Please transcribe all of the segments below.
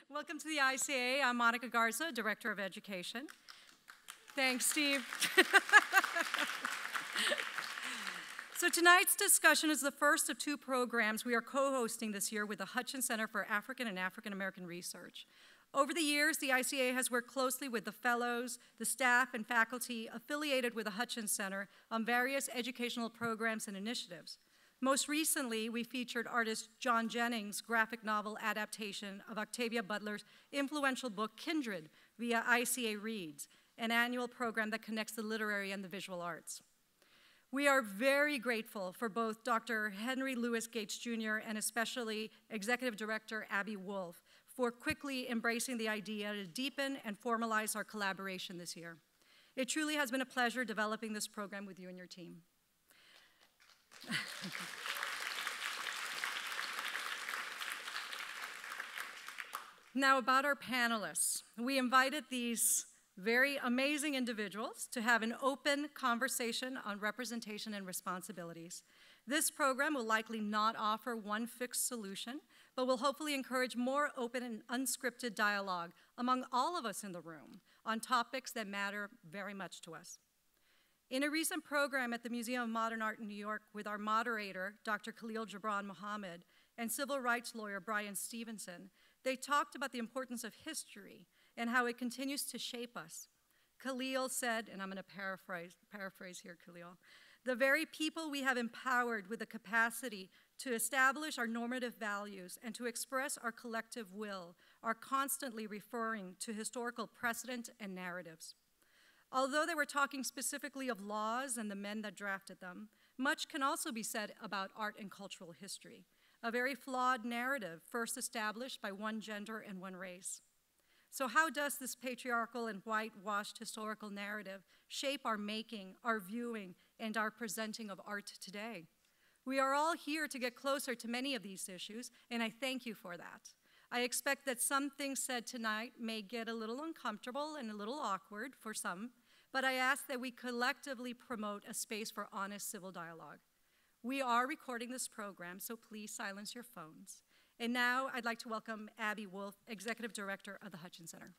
Welcome to the ICA. I'm Monica Garza, Director of Education. Thanks, Steve. So tonight's discussion is the first of two programs we are co-hosting this year with the Hutchins Center for African and African American Research. Over the years, the ICA has worked closely with the fellows, the staff, and faculty affiliated with the Hutchins Center on various educational programs and initiatives. Most recently, we featured artist John Jennings' graphic novel adaptation of Octavia Butler's influential book, Kindred, via ICA Reads, an annual program that connects the literary and the visual arts. We are very grateful for both Dr. Henry Louis Gates Jr. and especially Executive Director Abbey Wolf for quickly embracing the idea to deepen and formalize our collaboration this year. It truly has been a pleasure developing this program with you and your team. Now about our panelists. We invited these very amazing individuals to have an open conversation on representation and responsibilities. This program will likely not offer one fixed solution, but will hopefully encourage more open and unscripted dialogue among all of us in the room on topics that matter very much to us. In a recent program at the Museum of Modern Art in New York with our moderator, Dr. Khalil Gibran Muhammad, and civil rights lawyer Brian Stevenson, they talked about the importance of history and how it continues to shape us. Khalil said, and I'm going to paraphrase here, Khalil, the very people we have empowered with the capacity to establish our normative values and to express our collective will are constantly referring to historical precedent and narratives. Although they were talking specifically of laws and the men that drafted them, much can also be said about art and cultural history, a very flawed narrative first established by one gender and one race. So how does this patriarchal and whitewashed historical narrative shape our making, our viewing, and our presenting of art today? We are all here to get closer to many of these issues, and I thank you for that. I expect that some things said tonight may get a little uncomfortable and a little awkward for some, but I ask that we collectively promote a space for honest civil dialogue. We are recording this program, so please silence your phones. And now I'd like to welcome Abbey Wolf, Executive Director of the Hutchins Center.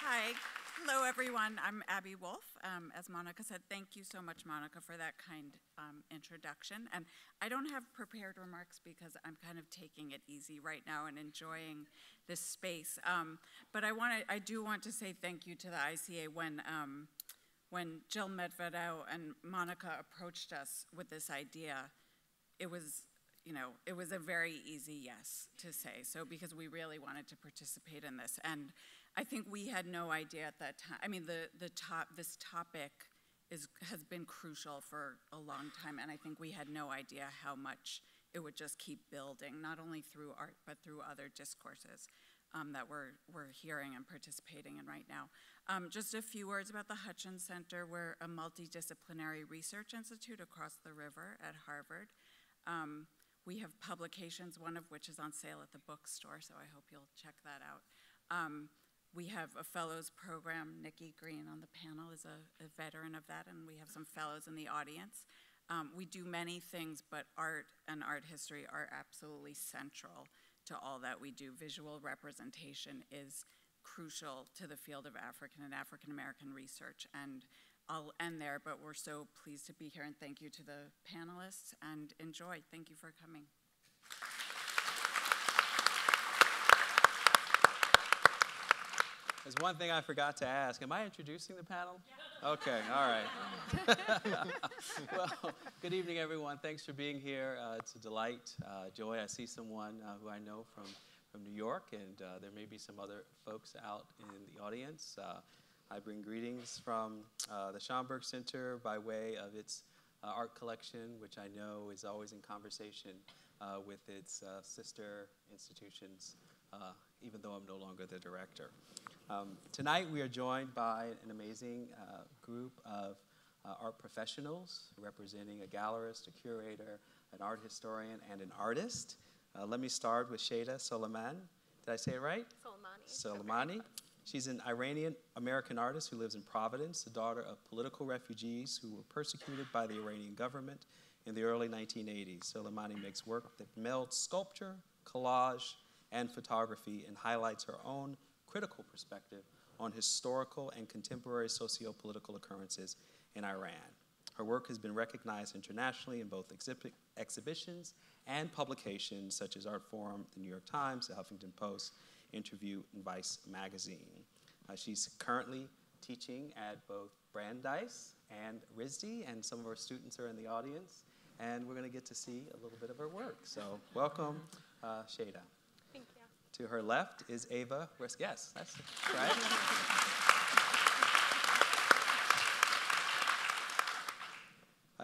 Hi. Hello, everyone. I'm Abbey Wolf. As Monica said, thank you so much, Monica, for that kind introduction. And I don't have prepared remarks because I'm kind of taking it easy right now and enjoying this space. But I do want to say thank you to the ICA when Jill Medvedev and Monica approached us with this idea. It was a very easy yes to say. So because we really wanted to participate in this, and I think we had no idea at that time. I mean, this topic has been crucial for a long time, and I think we had no idea how much it would just keep building, not only through art, but through other discourses that we're hearing and participating in right now. Just a few words about the Hutchins Center. We're a multidisciplinary research institute across the river at Harvard. We have publications, one of which is on sale at the bookstore, so I hope you'll check that out. We have a fellows program. Nikki, Greene on the panel is a veteran of that, and we have some fellows in the audience. We do many things, but art and art history are absolutely central to all that we do. Visual representation is crucial to the field of African and African American research, and I'll end there, but we're so pleased to be here, and thank you to the panelists, and enjoy. Thank you for coming. There's one thing I forgot to ask. Am I introducing the panel? Yeah. Okay, all right. Well, good evening, everyone. Thanks for being here. It's a delight. Joy, I see someone who I know from New York, and there may be some other folks out in the audience. I bring greetings from the Schomburg Center by way of its art collection, which I know is always in conversation with its sister institutions, even though I'm no longer the director. Tonight we are joined by an amazing group of art professionals representing a gallerist, a curator, an art historian, and an artist. Let me start with Sheida Soleimani. Did I say it right? Soleimani. Soleimani. She's an Iranian-American artist who lives in Providence, the daughter of political refugees who were persecuted by the Iranian government in the early 1980s. Soleimani makes work that melds sculpture, collage, and photography and highlights her own critical perspective on historical and contemporary socio-political occurrences in Iran. Her work has been recognized internationally in both exhibitions and publications such as Art Forum, the New York Times, the Huffington Post, Interview, and Vice magazine. She's currently teaching at both Brandeis and RISD, and some of our students are in the audience, and we're going to get to see a little bit of her work. So welcome, Sheida. Thank you. To her left is Ava. Yes, that's right.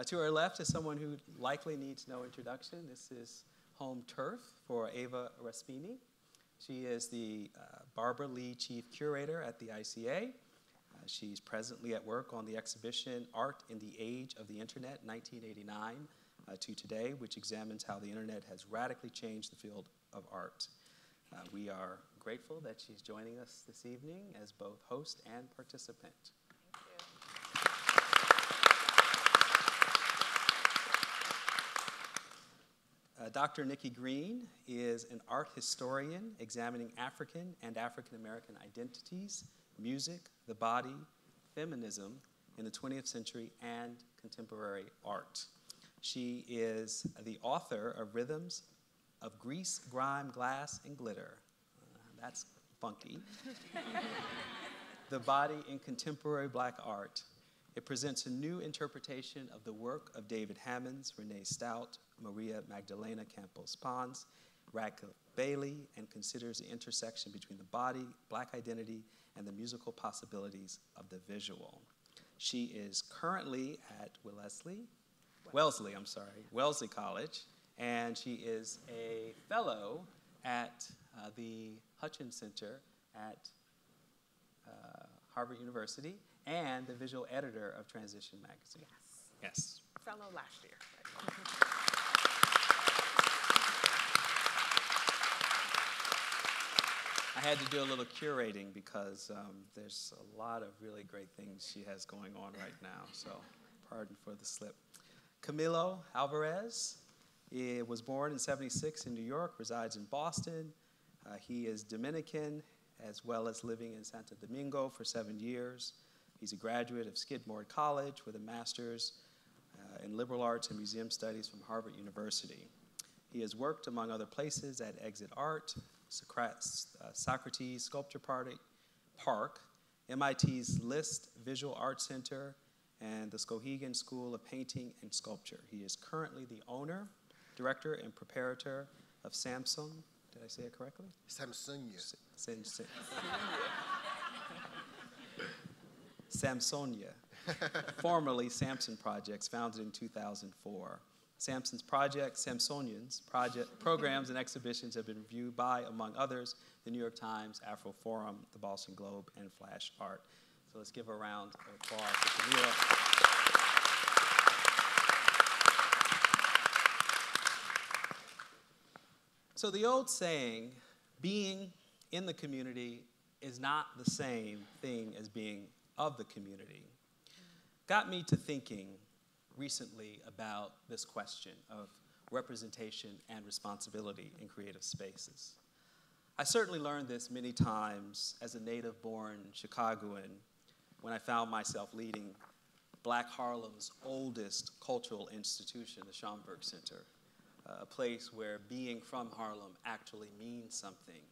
To her left is someone who likely needs no introduction. This is home turf for Ava Respini. She is the Barbara Lee Chief Curator at the ICA. She's presently at work on the exhibition Art in the Age of the Internet, 1989 to today, which examines how the internet has radically changed the field of art. We are grateful that she's joining us this evening as both host and participant. Dr. Nikki Greene is an art historian examining African and African-American identities, music, the body, feminism in the 20th century, and contemporary art. She is the author of Rhythms of Grease, Grime, Glass, and Glitter. That's funky. The Body in Contemporary Black Art. It presents a new interpretation of the work of David Hammons, Renee Stout, Maria Magdalena Campos-Pons, Radcliffe Bailey, and considers the intersection between the body, Black identity, and the musical possibilities of the visual. She is currently at Wellesley College, and she is a fellow at the Hutchins Center at Harvard University, and the visual editor of Transition magazine. Yes. Fellow last year. I had to do a little curating because there's a lot of really great things she has going on right now, so pardon for the slip. Camilo Alvarez was born in '76 in New York, resides in Boston. He is Dominican, as well as living in Santo Domingo for 7 years. He's a graduate of Skidmore College with a master's in liberal arts and museum studies from Harvard University. He has worked, among other places, at Exit Art, Socrates Sculpture Park, MIT's List Visual Arts Center, and the Skowhegan School of Painting and Sculpture. He is currently the owner, director, and preparator of Samsøñ. Did I say it correctly? Samsøñ. Samsøñ, formerly Samson Projects, founded in 2004. Samson's programs and exhibitions have been reviewed by, among others, the New York Times, Afro Forum, the Boston Globe, and Flash Art. So let's give a round of applause for Camilo. So the old saying, being in the community is not the same thing as being of the community, got me to thinking recently about this question of representation and responsibility in creative spaces. I certainly learned this many times as a native-born Chicagoan when I found myself leading Black Harlem's oldest cultural institution, the Schomburg Center, a place where being from Harlem actually means something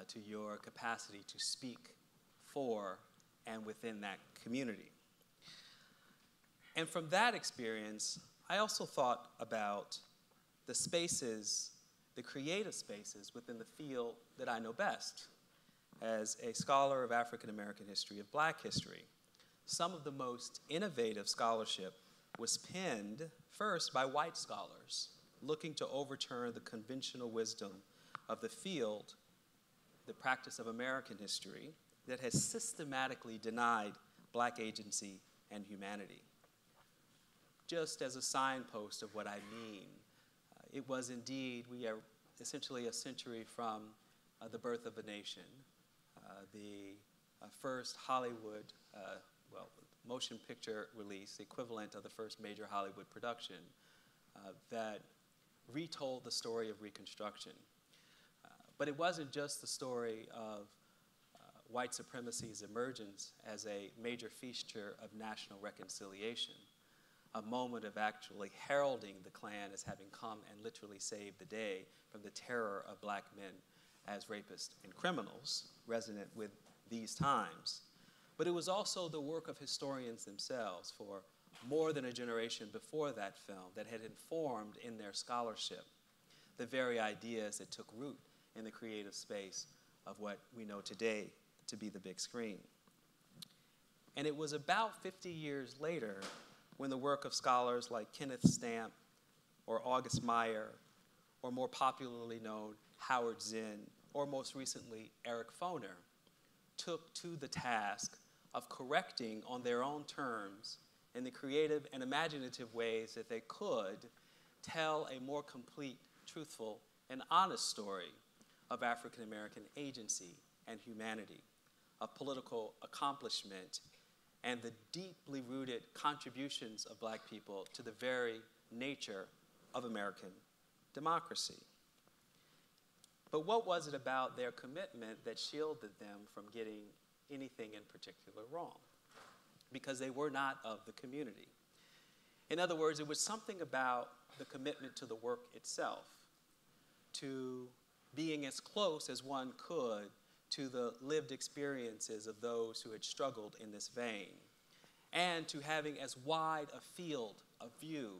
to your capacity to speak for and within that community. And from that experience, I also thought about the spaces, the creative spaces within the field that I know best. As a scholar of African American history, of Black history, some of the most innovative scholarship was penned first by white scholars looking to overturn the conventional wisdom of the field, the practice of American history, that has systematically denied Black agency and humanity. Just as a signpost of what I mean, it was indeed, we are essentially a century from the birth of a nation, the first Hollywood, motion picture release, the equivalent of the first major Hollywood production that retold the story of Reconstruction. But it wasn't just the story of white supremacy's emergence as a major feature of national reconciliation, a moment of actually heralding the Klan as having come and literally saved the day from the terror of black men as rapists and criminals, resonant with these times. But it was also the work of historians themselves for more than a generation before that film that had informed in their scholarship the very ideas that took root in the creative space of what we know today to be the big screen. And it was about 50 years later when the work of scholars like Kenneth Stamp or August Meyer, or more popularly known Howard Zinn, or most recently Eric Foner, took to the task of correcting on their own terms in the creative and imaginative ways that they could tell a more complete, truthful, and honest story of African American agency and humanity, of political accomplishment, and the deeply rooted contributions of black people to the very nature of American democracy. But what was it about their commitment that shielded them from getting anything in particular wrong? Because they were not of the community. In other words, it was something about the commitment to the work itself, to being as close as one could to the lived experiences of those who had struggled in this vein, and to having as wide a field of view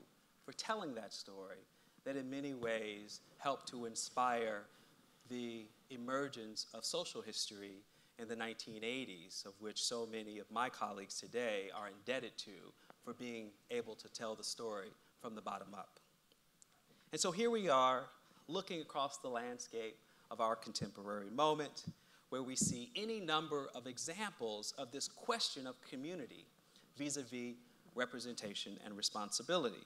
for telling that story that in many ways helped to inspire the emergence of social history in the 1980s, of which so many of my colleagues today are indebted to for being able to tell the story from the bottom up. And so here we are, looking across the landscape of our contemporary moment, where we see any number of examples of this question of community vis-a-vis representation and responsibility.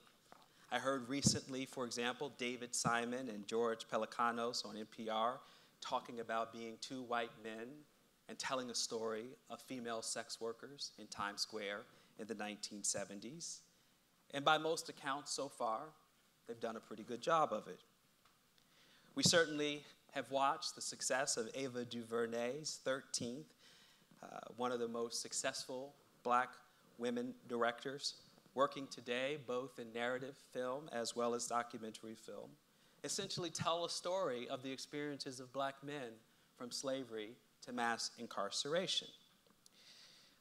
I heard recently, for example, David Simon and George Pelecanos on NPR talking about being two white men and telling a story of female sex workers in Times Square in the 1970s. And by most accounts so far, they've done a pretty good job of it. We certainly have watched the success of Ava DuVernay's 13th, one of the most successful black women directors, working today both in narrative film as well as documentary film, essentially tell a story of the experiences of black men from slavery to mass incarceration.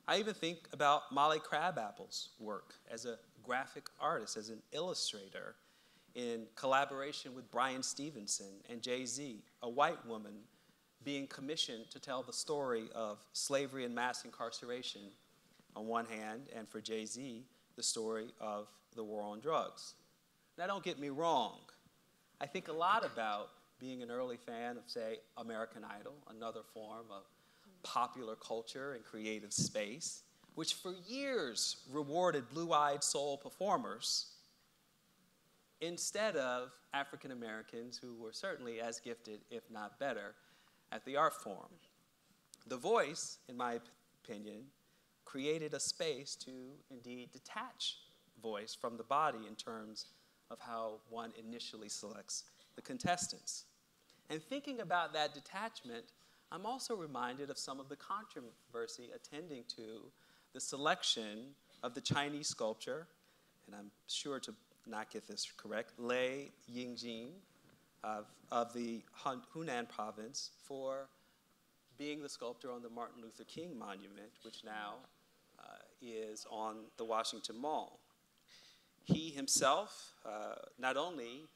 I even think about Molly Crabapple's work as a graphic artist, as an illustrator, in collaboration with Brian Stevenson and Jay-Z, a white woman being commissioned to tell the story of slavery and mass incarceration on one hand, and for Jay-Z, the story of the war on drugs. Now, don't get me wrong. I think a lot about being an early fan of, say, American Idol, another form of popular culture and creative space, which for years rewarded blue-eyed soul performers instead of African Americans who were certainly as gifted, if not better, at the art form. The Voice, in my opinion, created a space to indeed detach voice from the body in terms of how one initially selects the contestants. And thinking about that detachment, I'm also reminded of some of the controversy attending to the selection of the Chinese sculptor, and I'm sure to not get this correct, Lei Yingjing of the Hunan province for being the sculptor on the Martin Luther King monument, which now is on the Washington Mall. He himself, not only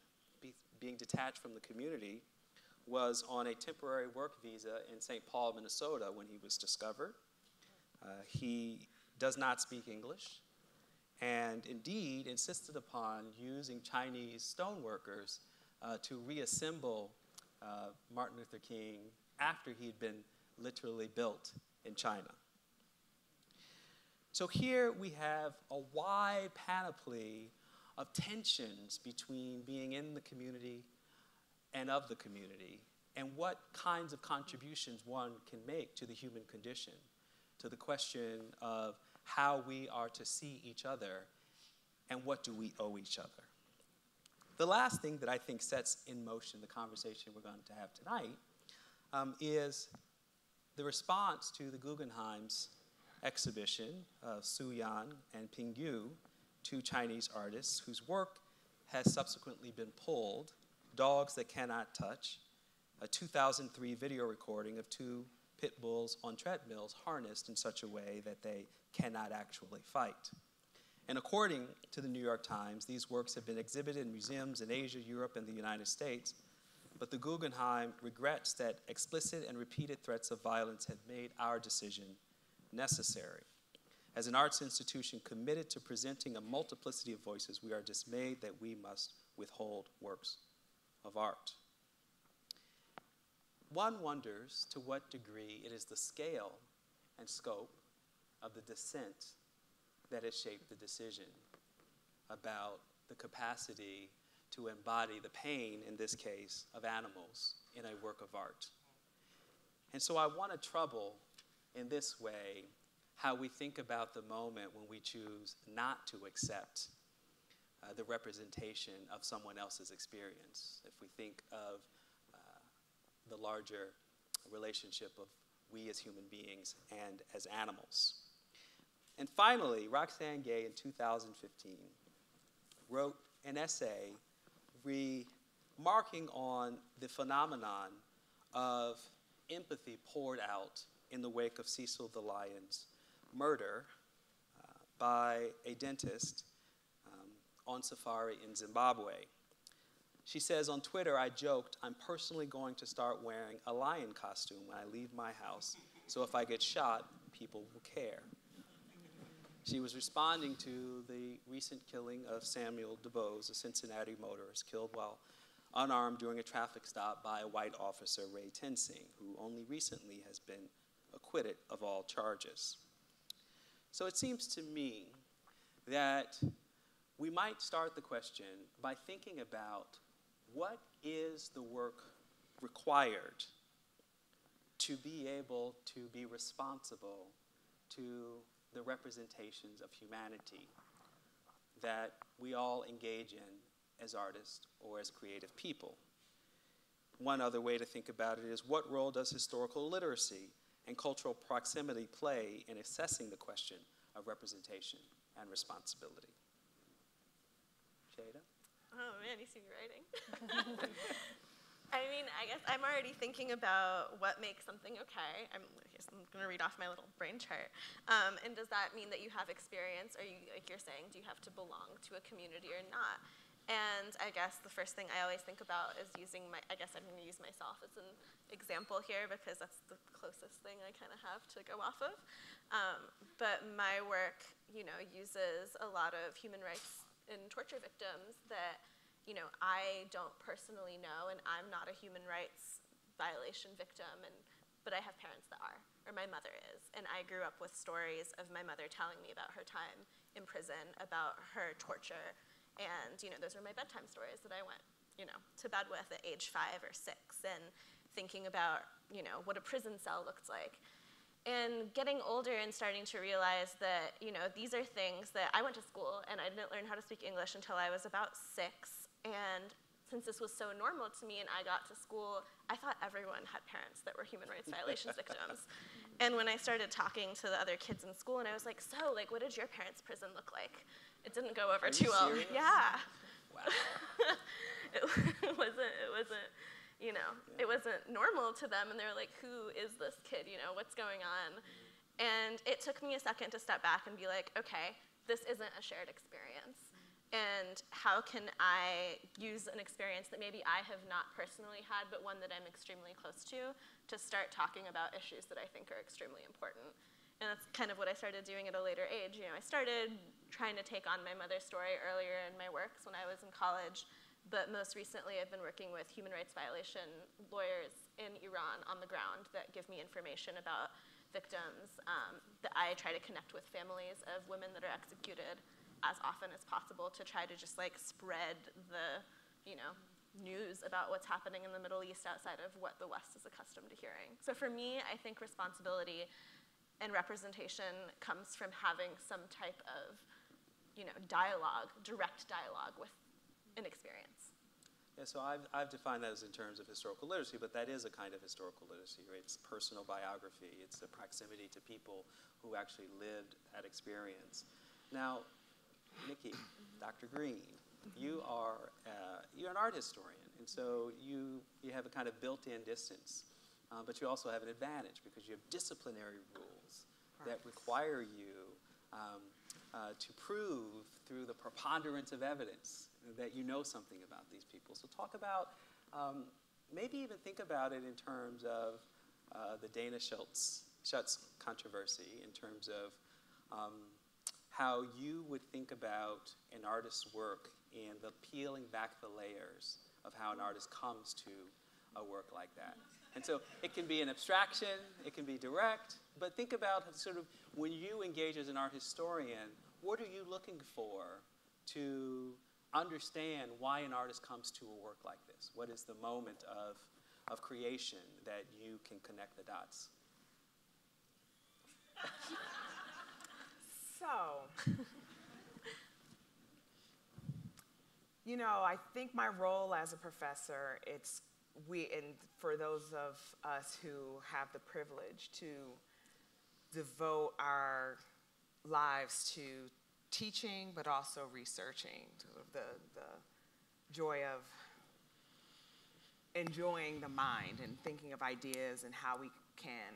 being detached from the community, was on a temporary work visa in St. Paul, Minnesota when he was discovered. He does not speak English, and indeed insisted upon using Chinese stoneworkers to reassemble Martin Luther King after he'd been literally built in China. So here we have a wide panoply of tensions between being in the community and of the community, and what kinds of contributions one can make to the human condition, to the question of how we are to see each other and what do we owe each other. The last thing that I think sets in motion the conversation we're going to have tonight is the response to the Guggenheim's exhibition of Su Yan and Ping Yu, two Chinese artists whose work has subsequently been pulled, Dogs That Cannot Touch, a 2003 video recording of two pit bulls on treadmills harnessed in such a way that they cannot actually fight. And according to the New York Times, these works have been exhibited in museums in Asia, Europe, and the United States, but the Guggenheim regrets that explicit and repeated threats of violence have made our decision necessary. As an arts institution committed to presenting a multiplicity of voices, we are dismayed that we must withhold works of art. One wonders to what degree it is the scale and scope of the dissent that has shaped the decision about the capacity to embody the pain, in this case, of animals in a work of art. And so I want to trouble in this way how we think about the moment when we choose not to accept the representation of someone else's experience. If we think of the larger relationship of we as human beings and as animals. And finally, Roxane Gay in 2015 wrote an essay remarking on the phenomenon of empathy poured out in the wake of Cecil the Lion's murder by a dentist on safari in Zimbabwe. She says, on Twitter, I joked, I'm personally going to start wearing a lion costume when I leave my house, so if I get shot, people will care. She was responding to the recent killing of Samuel DuBose, a Cincinnati motorist killed while unarmed during a traffic stop by a white officer, Ray Tensing, who only recently has been acquitted of all charges. So it seems to me that we might start the question by thinking about what is the work required to be able to be responsible to the representations of humanity that we all engage in as artists or as creative people. One other way to think about it is, what role does historical literacy and cultural proximity play in assessing the question of representation and responsibility? Sheida? Oh man, you see me writing. I mean, I guess I'm already thinking about what makes something okay. I'm going to read off my little brain chart. And does that mean that you have experience? Or you, like you're saying, do you have to belong to a community or not? And I guess the first thing I always think about is using I guess I'm going to use myself as an example here because that's the closest thing I kind of have to go off of. But my work, uses a lot of human rights and torture victims that, I don't personally know, and I'm not a human rights violation victim, but I have parents that are, or my mother is. And I grew up with stories of my mother telling me about her time in prison, about her torture. And, those are my bedtime stories that I went, to bed with at age 5 or 6, and thinking about, what a prison cell looked like. And getting older and starting to realize that, these are things that I went to school and I didn't learn how to speak English until I was about 6. And since this was so normal to me and I got to school, I thought everyone had parents that were human rights violations victims. And when I started talking to the other kids in school and I was like, so, what did your parents' prison look like? It didn't go over too well. Serious? Yeah. Wow. it wasn't, it wasn't normal to them, and they were like, who is this kid, what's going on? And it took me a second to step back and be like, okay, this isn't a shared experience, and how can I use an experience that maybe I have not personally had, but one that I'm extremely close to start talking about issues that I think are extremely important. And that's kind of what I started doing at a later age. I started trying to take on my mother's story earlier in my works when I was in college. But most recently, I've been working with human rights violation lawyers in Iran on the ground that give me information about victims, that I try to connect with families of women that are executed as often as possible to try to just spread the, news about what's happening in the Middle East outside of what the West is accustomed to hearing. So for me, I think responsibility and representation comes from having some type of, dialogue, direct dialogue with an experience. Yeah, so I've defined that as in terms of historical literacy, but that is a kind of historical literacy, right? It's personal biography. It's the proximity to people who actually lived that experience. Now, Nikki, Dr. Greene, you're an art historian, and so you have a kind of built-in distance, but you also have an advantage because you have disciplinary rules that require you to prove through the preponderance of evidence that you know something about these people. So talk about, maybe even think about it in terms of the Dana Schutz controversy, in terms of how you would think about an artist's work and the peeling back the layers of how an artist comes to a work like that. And so it can be an abstraction, it can be direct, but think about sort of when you engage as an art historian, what are you looking for to understand why an artist comes to a work like this? What is the moment of creation that you can connect the dots? So, I think my role as a professor, and for those of us who have the privilege to devote our lives to teaching, but also researching, sort of the joy of enjoying the mind and thinking of ideas and how we can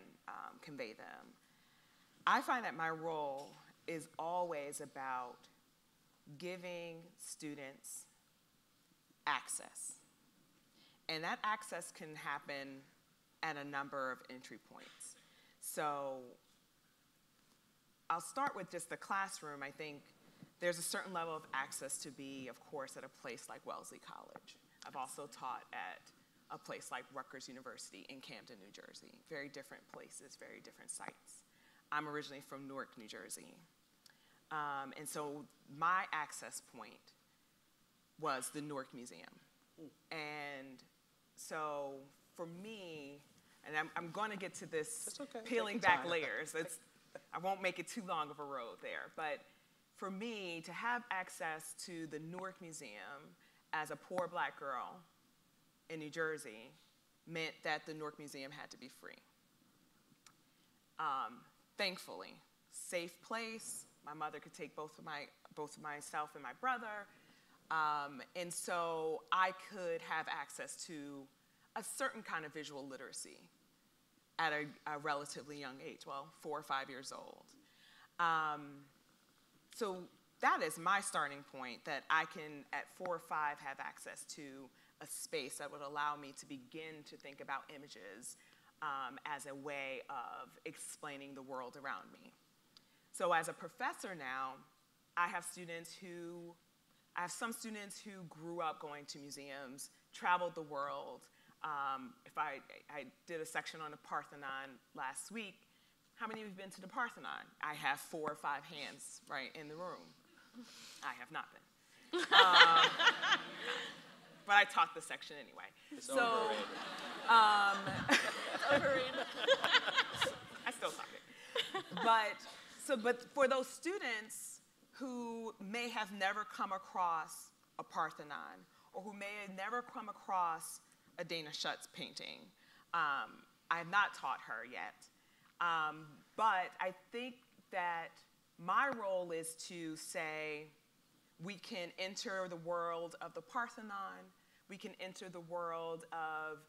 convey them. I find that my role is always about giving students access. And that access can happen at a number of entry points. So I'll start with just the classroom. I think there's a certain level of access to be, of course, at a place like Wellesley College. I've also taught at a place like Rutgers University in Camden, New Jersey. Very different places, very different sites. I'm originally from Newark, New Jersey. And so my access point was the Newark Museum. And so for me, and I'm going to get to this peeling back layers. I won't make it too long of a road there. But for me, to have access to the Newark Museum as a poor black girl in New Jersey meant that the Newark Museum had to be free. Thankfully, safe place. My mother could take both of myself and my brother. And so I could have access to a certain kind of visual literacy at a relatively young age, 4 or 5 years old. So that is my starting point, that I can, at 4 or 5, have access to a space that would allow me to begin to think about images as a way of explaining the world around me. So as a professor now, I have some students who grew up going to museums, traveled the world. If I did a section on the Parthenon last week. How many of you have been to the Parthenon? I have 4 or 5 hands right in the room. I have not been. But I taught the section anyway. It's overrated. It's overrated. I still taught it. But for those students who may have never come across a Parthenon, or who may have never come across a Dana Schutz painting, I have not taught her yet. But I think that my role is to say, we can enter the world of the Parthenon, we can enter the world of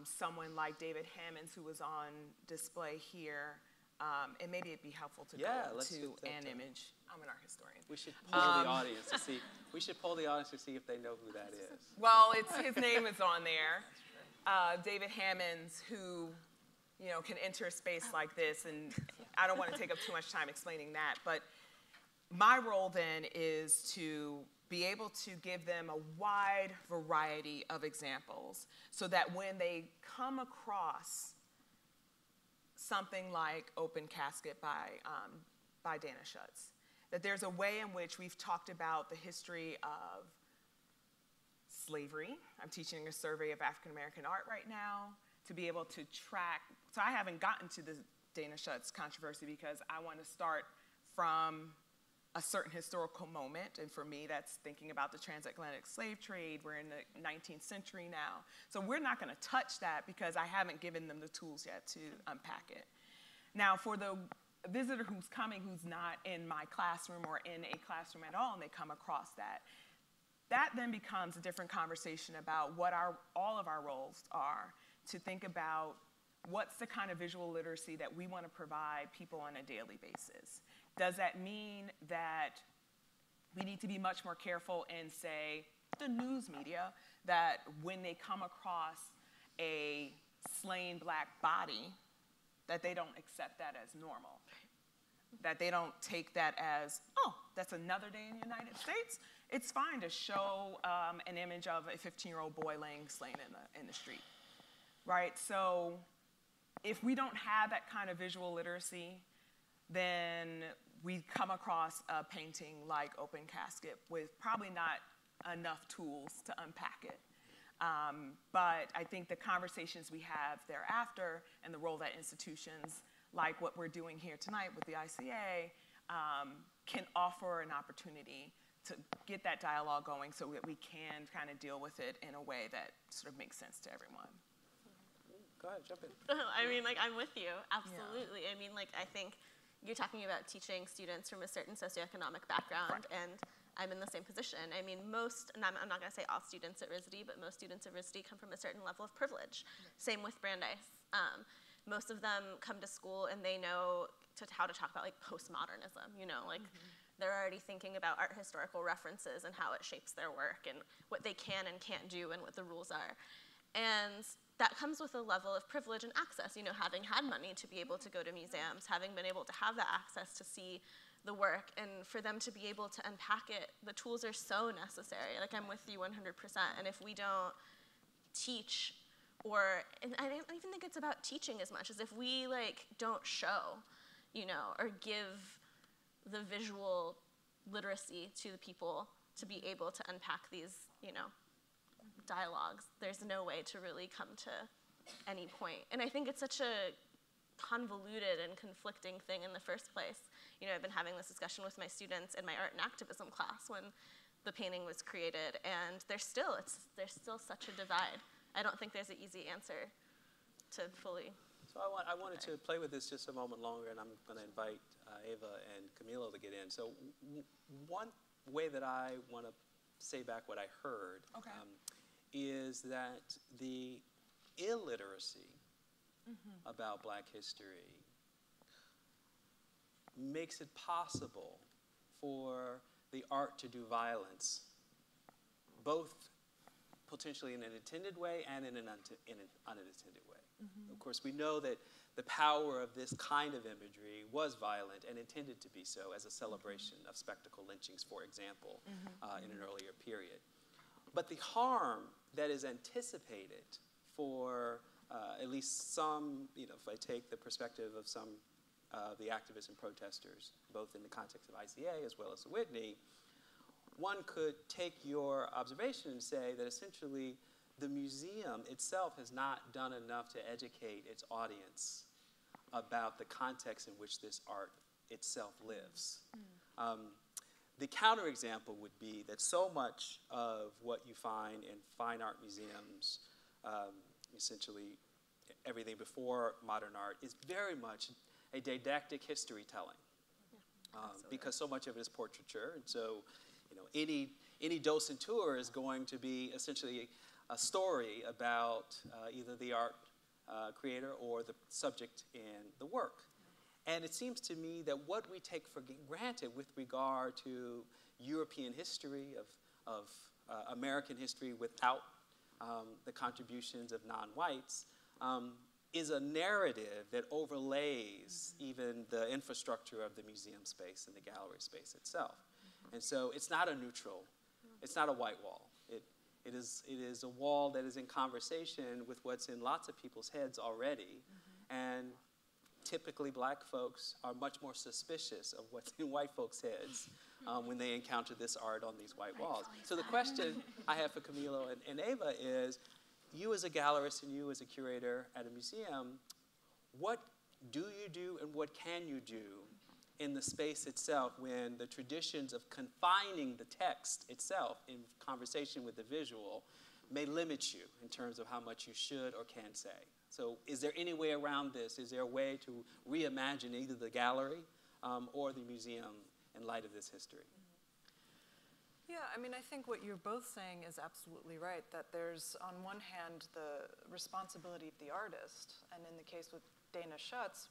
someone like David Hammons, who was on display here, and maybe it'd be helpful to go to an image. I'm an art historian. We should poll the audience to see. We should poll the audience to see if they know who that is. Well, his name is on there. David Hammons, who can enter a space like this, and I don't want to take up too much time explaining that, but my role then is to be able to give them a wide variety of examples so that when they come across something like Open Casket by Dana Schutz, that there's a way in which we've talked about the history of slavery. I'm teaching a survey of African American art right now to be able to track. So I haven't gotten to the Dana Schutz controversy because I want to start from a certain historical moment, and for me, that's thinking about the transatlantic slave trade. We're in the 19th century now. So we're not going to touch that because I haven't given them the tools yet to unpack it. Now, for the visitor who's coming who's not in my classroom or in a classroom at all, and they come across that, that then becomes a different conversation about what all of our roles are, to think about what's the kind of visual literacy that we want to provide people on a daily basis. Does that mean that we need to be much more careful in, say, the news media, that when they come across a slain black body, that they don't accept that as normal? That they don't take that as, oh, that's another day in the United States? It's fine to show an image of a 15-year-old boy laying slain in the street, right? So if we don't have that kind of visual literacy, then we come across a painting like Open Casket with probably not enough tools to unpack it. But I think the conversations we have thereafter and the role that institutions like what we're doing here tonight with the ICA can offer an opportunity to get that dialogue going so that we can kind of deal with it in a way that sort of makes sense to everyone. Go ahead, jump in. I mean, like, I'm with you, absolutely. Yeah. I mean, like, I think you're talking about teaching students from a certain socioeconomic background, right. And I'm in the same position. I mean, and I'm not gonna say all students at RISD, but most students at RISD come from a certain level of privilege. Right. Same with Brandeis. Most of them come to school and they know how to talk about, like, postmodernism, you know, like, they're already thinking about art historical references and how it shapes their work and what they can and can't do and what the rules are. And that comes with a level of privilege and access, you know, having had money to be able to go to museums, having been able to have that access to see the work, and for them to be able to unpack it, the tools are so necessary. Like, I'm with you 100%, and if we don't teach, and I don't even think it's about teaching as much as if we, like, don't show, you know, or give the visual literacy to the people to be able to unpack these, you know, dialogues, there's no way to really come to any point. And I think it's such a convoluted and conflicting thing in the first place. You know, I've been having this discussion with my students in my art and activism class when the painting was created, and there's still such a divide. I don't think there's an easy answer to fully. So I wanted to play with this just a moment longer, and I'm going to invite Ava and Camilo to get in. So one way that I want to say back what I heard, okay, is that the illiteracy about Black history makes it possible for the art to do violence, both potentially in an intended way and in an unintended way. Of course, we know that the power of this kind of imagery was violent and intended to be so as a celebration of spectacle lynchings, for example, in an earlier period. But the harm that is anticipated for at least some, you know, if I take the perspective of some of the activists and protesters, both in the context of ICA as well as the Whitney, one could take your observation and say that essentially the museum itself has not done enough to educate its audience about the context in which this art itself lives. The counterexample would be that so much of what you find in fine art museums, essentially everything before modern art, is very much a didactic history telling, because so much of it is portraiture, and so, you know, any docent tour is going to be essentially a story about either the art creator or the subject in the work. And it seems to me that what we take for granted with regard to European history, of American history without the contributions of non-whites, is a narrative that overlays even the infrastructure of the museum space and the gallery space itself. And so it's not a neutral, it's not a white wall. It is a wall that is in conversation with what's in lots of people's heads already. And typically Black folks are much more suspicious of what's in white folks' heads when they encounter this art on these white walls. So the question I have for Camilo and Ava is, you as a gallerist and you as a curator at a museum, what do you do and what can you do in the space itself when the traditions of confining the text itself in conversation with the visual may limit you in terms of how much you should or can say? So is there any way around this? Is there a way to reimagine either the gallery or the museum in light of this history? Yeah, I mean, I think what you're both saying is absolutely right, that there's, on one hand, the responsibility of the artist, and in the case with Dana Schutz,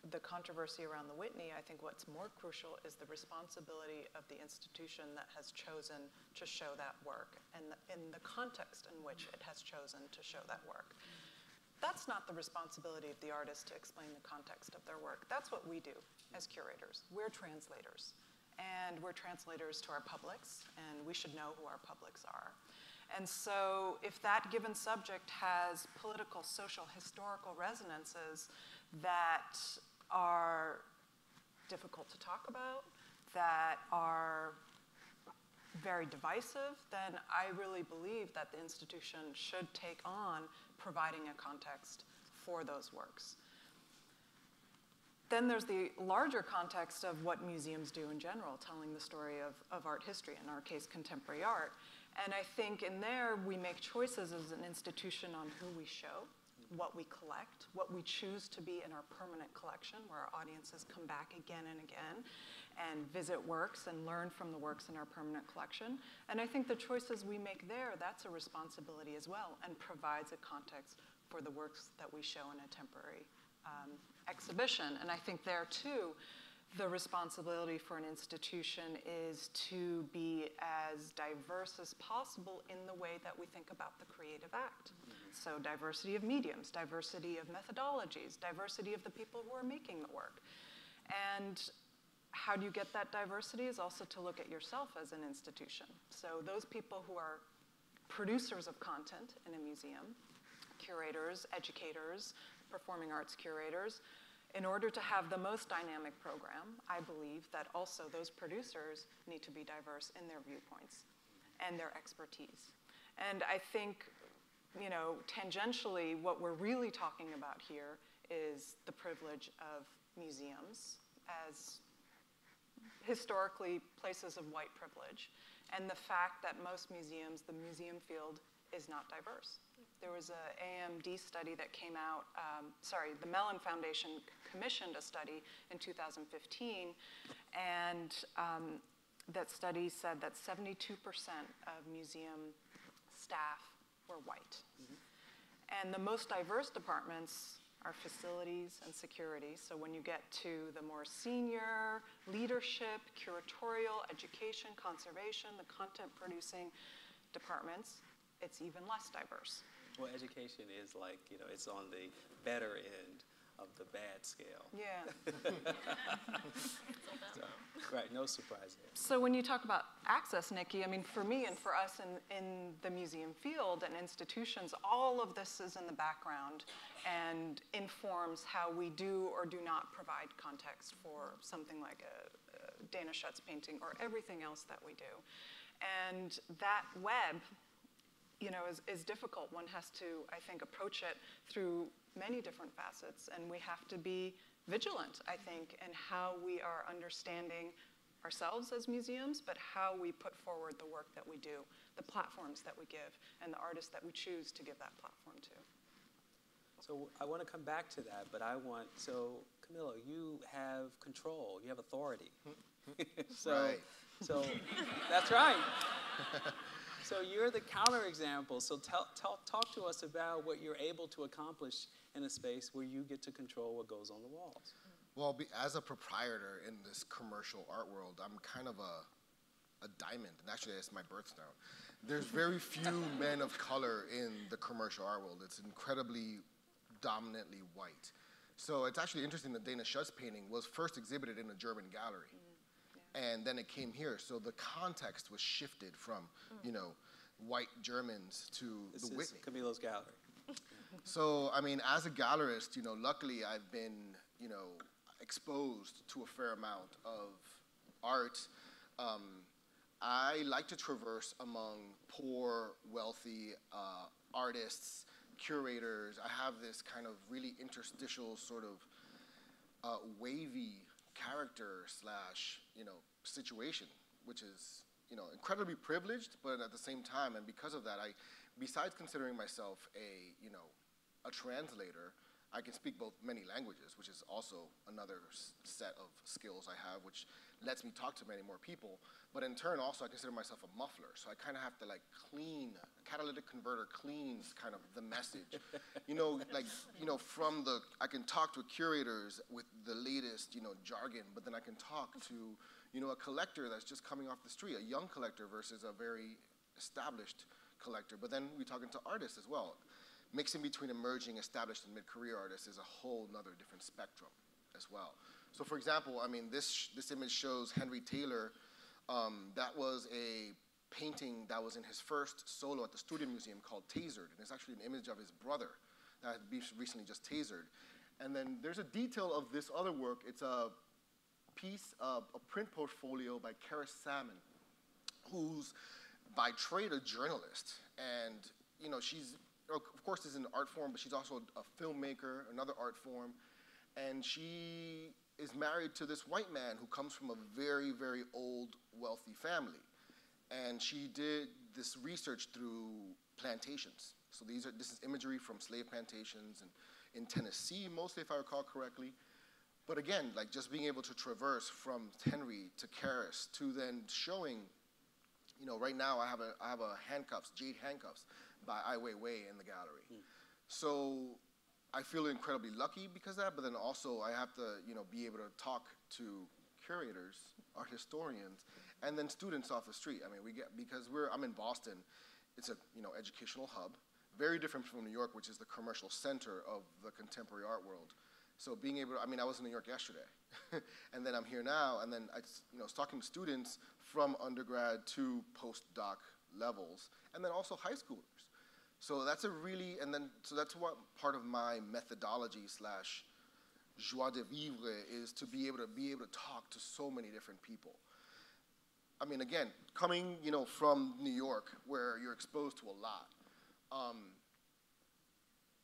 the controversy around the Whitney, I think what's more crucial is the responsibility of the institution that has chosen to show that work, and in the context in which it has chosen to show that work. That's not the responsibility of the artist to explain the context of their work. That's what we do as curators. We're translators. And we're translators to our publics, and we should know who our publics are. And so if that given subject has political, social, historical resonances that are difficult to talk about, that are very divisive, then I really believe that the institution should take on providing a context for those works. Then there's the larger context of what museums do in general, telling the story of art history, in our case, contemporary art. And I think in there, we make choices as an institution on who we show, what we collect, what we choose to be in our permanent collection, where our audiences come back again and again and visit works and learn from the works in our permanent collection. And I think the choices we make there, that's a responsibility as well, and provides a context for the works that we show in a temporary exhibition. And I think there, too, the responsibility for an institution is to be as diverse as possible in the way that we think about the creative act. So diversity of mediums, diversity of methodologies, diversity of the people who are making the work. And how do you get that diversity is also to look at yourself as an institution. So those people who are producers of content in a museum, curators, educators, performing arts curators, in order to have the most dynamic program, I believe that also those producers need to be diverse in their viewpoints and their expertise. And I think, you know, tangentially, what we're really talking about here is the privilege of museums as historically places of white privilege, and the fact that most museums, the museum field, is not diverse. There was an AMD study that came out, the Mellon Foundation commissioned a study in 2015, and that study said that 72% of museum staff were white. And the most diverse departments are facilities and security. So when you get to the more senior leadership, curatorial, education, conservation, the content producing departments, it's even less diverse. Well, education is like, you know, it's on the better end of the bad scale. Yeah. So, right, no surprise there. So when you talk about access, Nikki, I mean, for me and for us in the museum field and institutions, all of this is in the background and informs how we do or do not provide context for something like a Dana Schutz painting or everything else that we do. And that web, you know, is difficult. One has to, I think, approach it through many different facets, and we have to be vigilant, I think, in how we are understanding ourselves as museums, but how we put forward the work that we do, the platforms that we give, and the artists that we choose to give that platform to. So I want to come back to that, but so Camilo, you have control, you have authority. Right. So that's right. So you're the counterexample. So talk to us about what you're able to accomplish in a space where you get to control what goes on the walls. Well, as a proprietor in this commercial art world, I'm kind of a diamond, and actually it's my birthstone. There's very few men of color in the commercial art world. It's incredibly dominantly white. So it's actually interesting that Dana Schutz painting was first exhibited in a German gallery. And then it came here, so the context was shifted from, you know, white Germans to the Whitney. This is Camilo's gallery. So, I mean, as a gallerist, you know, luckily I've been, you know, exposed to a fair amount of art I like to traverse among poor, wealthy artists, curators. I have this kind of really interstitial sort of wavy character slash, situation, which is, incredibly privileged, but at the same time, and because of that, besides considering myself a translator, I can speak many languages, which is also another set of skills I have, which lets me talk to many more people. But in turn, also, I consider myself a muffler. So I kind of have to clean, a catalytic converter cleans kind of the message. I can talk to curators with the latest, jargon, but then I can talk to, a collector that's just coming off the street, a young collector versus a very established collector. But then we're talking to artists as well. Mixing between emerging, established, and mid-career artists is a whole nother different spectrum as well. So for example, this image shows Henry Taylor. That was a painting that was in his first solo at the Studio Museum called Tasered. And it's actually an image of his brother that had recently just tasered. And then there's a detail of this other work. It's a piece of a print portfolio by Kara Salmon, who's by trade a journalist. And she's, of course, is an art form, but she's also a filmmaker, another art form. And she is married to this white man who comes from a very, very old, wealthy family. And she did this research through plantations. So this is imagery from slave plantations in Tennessee, mostly, if I recall correctly. But again, just being able to traverse from Henry to Karis to then showing, right now I have a handcuffs, jade handcuffs, by Ai Weiwei in the gallery. So I feel incredibly lucky because of that, but then also I have to, be able to talk to curators, art historians, and then students off the street. Because I'm in Boston, it's a, educational hub, very different from New York, which is the commercial center of the contemporary art world. So being able to, I was in New York yesterday, and then I'm here now, and then I was talking to students from undergrad to postdoc levels, and then also high schoolers. So that's so that's what part of my methodology slash joie de vivre is, to be able to talk to so many different people. Again, coming, from New York, where you're exposed to a lot,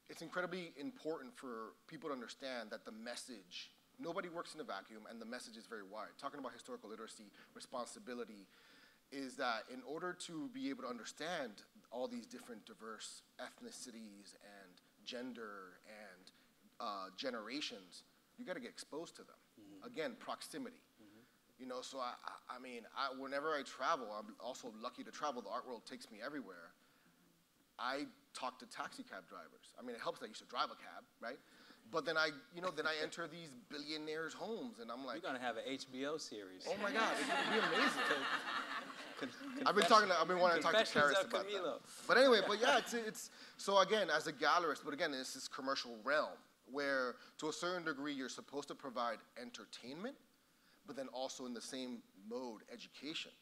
it's incredibly important for people to understand that the message, nobody works in a vacuum, and the message is very wide. Talking about historical literacy, responsibility, is that in order to be able to understand all these different diverse ethnicities and gender and generations, you got to get exposed to them. Again, proximity. So whenever I travel, I'm also lucky to travel. The art world takes me everywhere. I talk to taxi cab drivers. It helps that I used to drive a cab, right? But then I enter these billionaires' homes, and I'm like, you're gonna have an HBO series. Oh my God, it's gonna be amazing. I've been wanting to talk to Karis about Camilo. that. But anyway, it's so again, as a gallerist, but again, it's this commercial realm where, to a certain degree, you're supposed to provide entertainment, but then also in the same mode, education.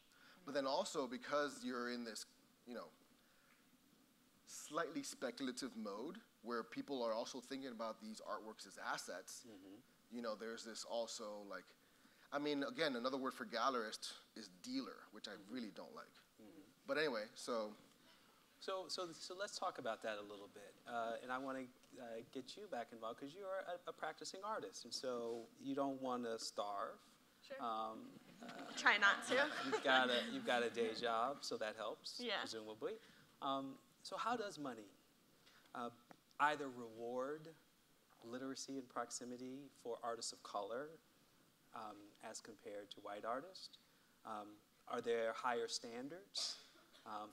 But then also, because you're in this, slightly speculative mode where people are also thinking about these artworks as assets, there's this also again, another word for gallerist is dealer, which I really don't like. But anyway, so let's talk about that a little bit. And I want to get you back involved because you are a practicing artist, and so you don't want to starve. Sure. Try not to. You've got a day job, so that helps, presumably. So how does money either reward literacy and proximity for artists of color as compared to white artists? Are there higher standards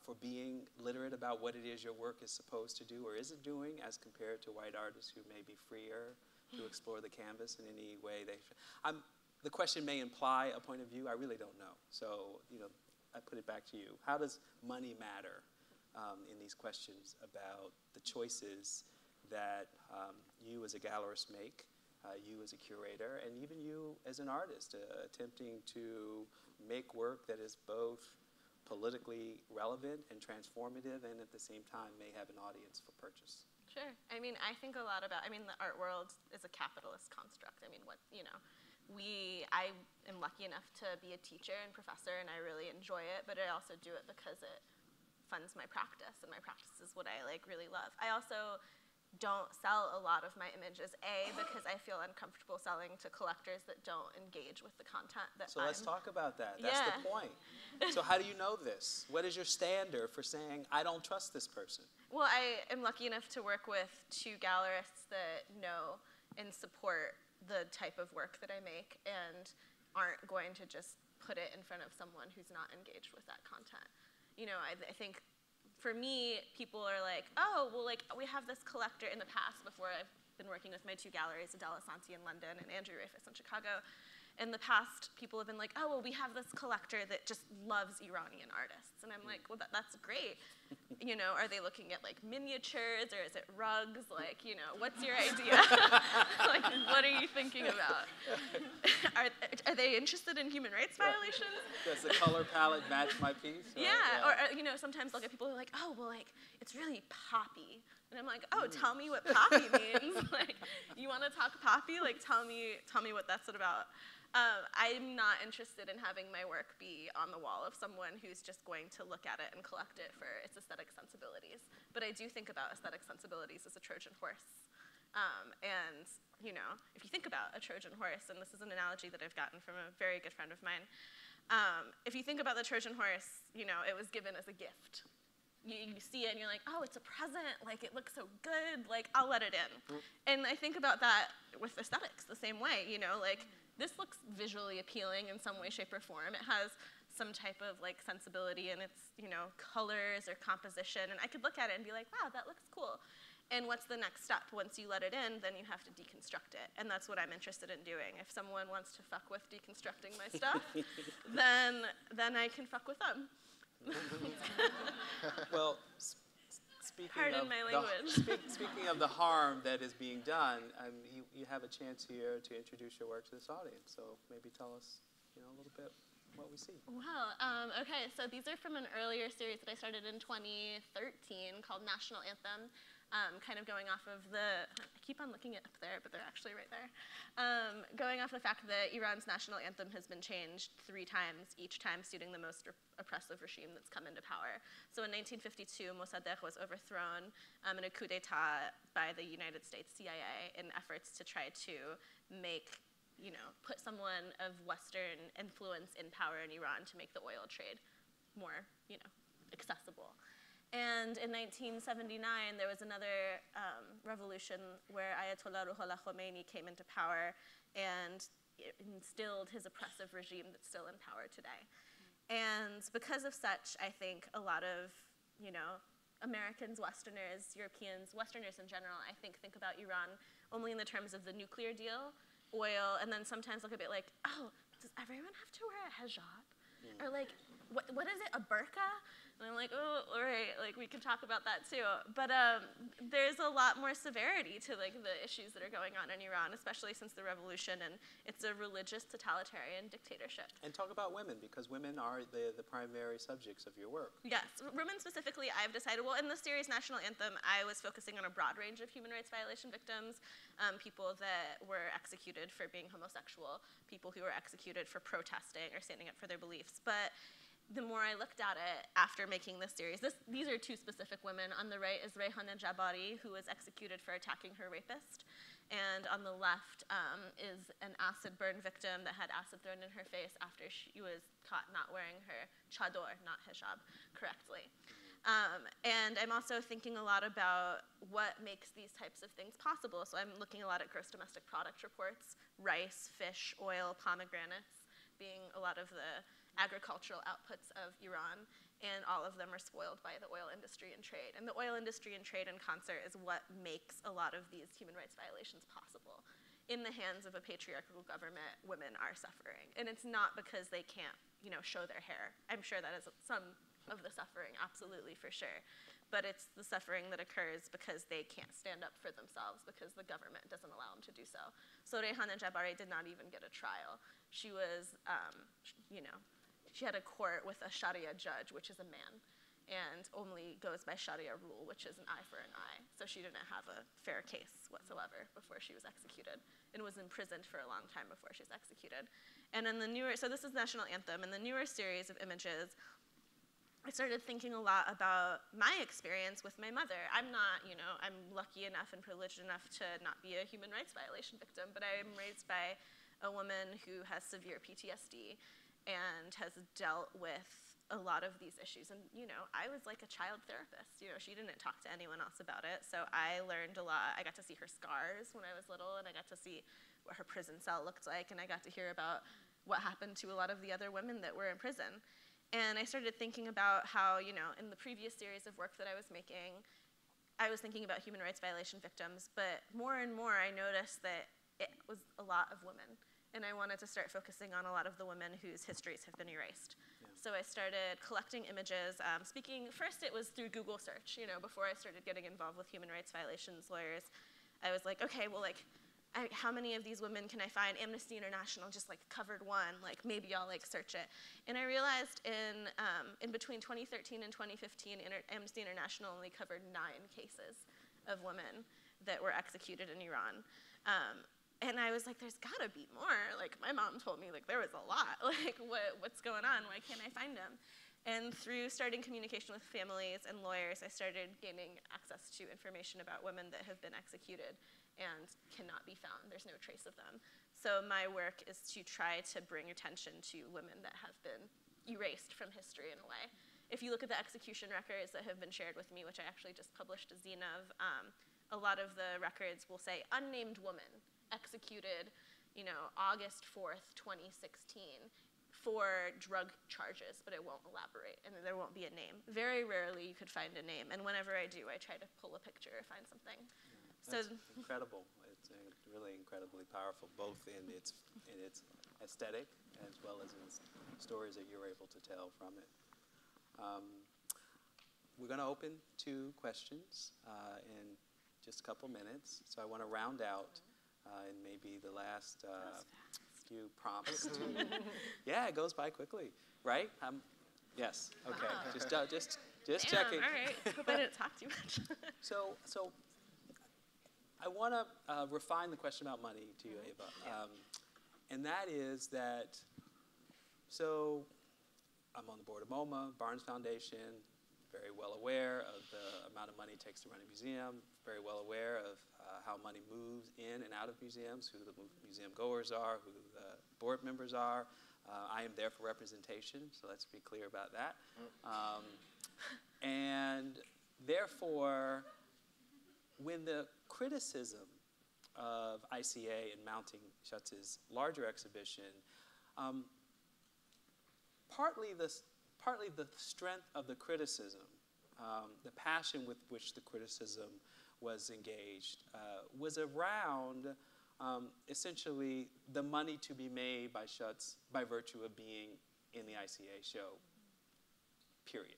for being literate about what it is your work is supposed to do or isn't doing as compared to white artists who may be freer to explore the canvas in any way they should? The question may imply a point of view. I really don't know. So, I put it back to you. How does money matter in these questions about the choices that you as a gallerist make, you as a curator, and even you as an artist attempting to make work that is both politically relevant and transformative and at the same time may have an audience for purchase? Sure. I think a lot about, the art world is a capitalist construct. I am lucky enough to be a teacher and professor, and I really enjoy it, but I also do it because it funds my practice, and my practice is what I really love. I also don't sell a lot of my images, because I feel uncomfortable selling to collectors that don't engage with the content that So let's talk about that. That's the point. So how do you know this? What is your standard for saying, I don't trust this person? Well, I am lucky enough to work with 2 gallerists that know and support the type of work that I make and aren't going to just put it in front of someone who's not engaged with that content. You know, I think for me, people are like, oh, well, we have this collector in the past, before I've been working with my 2 galleries, Adela Santi in London and Andrew Rafis in Chicago. In the past, people have been like, oh, well, we have this collector that just loves Iranian artists. And I'm like, well, that's great. You know, are they looking at miniatures, or is it rugs? What's your idea? What are you thinking about? Are they interested in human rights violations? Does the color palette match my piece? Right? Yeah, or sometimes I'll get people who are like, oh, well, it's really poppy. And I'm like, oh, tell me what poppy means. You want to talk poppy? Tell me what that's about. I'm not interested in having my work be on the wall of someone who's just going to look at it and collect it for its aesthetic sensibilities. But I do think about aesthetic sensibilities as a Trojan horse. And, if you think about a Trojan horse, and this is an analogy that I've gotten from a very good friend of mine, if you think about the Trojan horse, it was given as a gift. You see it and you're like, oh, it's a present, it looks so good, I'll let it in. And I think about that with aesthetics the same way, this looks visually appealing in some way, shape, or form. It has some type of sensibility in its, colors or composition, and I could look at it and be like, wow, that looks cool. And what's the next step? Once you let it in, then you have to deconstruct it, and that's what I'm interested in doing. If someone wants to fuck with deconstructing my stuff, then I can fuck with them. Well, speaking of the harm that is being done, you have a chance here to introduce your work to this audience. So maybe tell us, a little bit what we see. Well, okay. So these are from an earlier series that I started in 2013 called National Anthem. Kind of going off of I keep on looking it up there, but they're actually right there. Going off the fact that Iran's national anthem has been changed 3 times, each time suiting the most oppressive regime that's come into power. So in 1952, Mossadegh was overthrown in a coup d'etat by the United States CIA in efforts to try to make, put someone of Western influence in power in Iran to make the oil trade more, accessible. And in 1979, there was another revolution where Ayatollah Ruhollah Khomeini came into power and instilled his oppressive regime that's still in power today. And because of such, I think a lot of, Americans, Westerners, Europeans, Westerners in general, I think about Iran only in the terms of the nuclear deal, oil, and then sometimes look at it like, oh, does everyone have to wear a hijab? Or what is it, a burqa? And I'm like, oh, all right, we can talk about that too. But there's a lot more severity to the issues that are going on in Iran, especially since the revolution, and it's a religious totalitarian dictatorship. And talk about women, because women are the primary subjects of your work. Yes, women specifically, I've decided, well, in the series National Anthem, I was focusing on a broad range of human rights violation victims, people that were executed for being homosexual, people who were executed for protesting or standing up for their beliefs. But the more I looked at it after making this series, these are 2 specific women. On the right is Reyhaneh Jabari, who was executed for attacking her rapist. And on the left is an acid burn victim that had acid thrown in her face after she was caught not wearing her chador, not hijab, correctly. And I'm also thinking a lot about what makes these types of things possible. So I'm looking a lot at gross domestic product reports, rice, fish, oil, pomegranates being a lot of the agricultural outputs of Iran, and all of them are spoiled by the oil industry and trade. And the oil industry and trade in concert is what makes a lot of these human rights violations possible. In the hands of a patriarchal government, women are suffering. And it's not because they can't, show their hair. I'm sure that is some of the suffering, absolutely, for sure. But it's the suffering that occurs because they can't stand up for themselves because the government doesn't allow them to do so. So Reyhaneh Jabari did not even get a trial. She was, she had a court with a Sharia judge, which is a man. and only goes by Sharia rule, which is an eye for an eye. So she didn't have a fair case whatsoever before she was executed, and was imprisoned for a long time before she was executed. And in the newer, so this is National Anthem, in the newer series of images, I started thinking a lot about my experience with my mother. I'm not, you know, I'm lucky enough and privileged enough to not be a human rights violation victim, but I am raised by a woman who has severe PTSD and has dealt with a lot of these issues. And, you know, I was like a child therapist. You know, she didn't talk to anyone else about it. So I learned a lot. I got to see her scars when I was little, and I got to see what her prison cell looked like, and I got to hear about what happened to a lot of the other women that were in prison. And I started thinking about how, you know, in the previous series of work that I was making, I was thinking about human rights violation victims, but more and more I noticed that it was a lot of women. And I wanted to start focusing on a lot of the women whose histories have been erased. Yeah. So I started collecting images. First it was through Google search, you know, before I started getting involved with human rights violations lawyers. I was like, okay, well, like, how many of these women can I find? Amnesty International just like covered one, like maybe I'll like search it. And I realized in between 2013 and 2015, Amnesty International only covered 9 cases of women that were executed in Iran. And I was like, there's gotta be more. Like my mom told me like there was a lot. Like what's going on? Why can't I find them? And through starting communication with families and lawyers, I started gaining access to information about women that have been executed and cannot be found. There's no trace of them. So my work is to try to bring attention to women that have been erased from history in a way. If you look at the execution records that have been shared with me, which I actually just published a zine of, a lot of the records will say unnamed woman executed, you know, August 4th, 2016 for drug charges, but it won't elaborate and there won't be a name. Very rarely you could find a name, and whenever I do, I try to pull a picture or find something. That's incredible. It's really incredibly powerful, both in its aesthetic as well as in stories that you're able to tell from it. We're going to open to questions in just a couple minutes, so I want to round out in maybe the last few prompts. Yeah, it goes by quickly, right? Yes. Okay. Wow. Just Damn, checking. All right. Hope I didn't talk too much. So I want to refine the question about money to you, Ava, and that is that. So I'm on the board of MoMA, Barnes Foundation. Very well aware of the amount of money it takes to run a museum. Very well aware of how money moves in and out of museums, who the museum goers are, who the board members are. I am there for representation, so let's be clear about that. And therefore, when the criticism of ICA in mounting Schutz's larger exhibition, partly the strength of the criticism, the passion with which the criticism was engaged, was around essentially the money to be made by Schutz by virtue of being in the ICA show, period.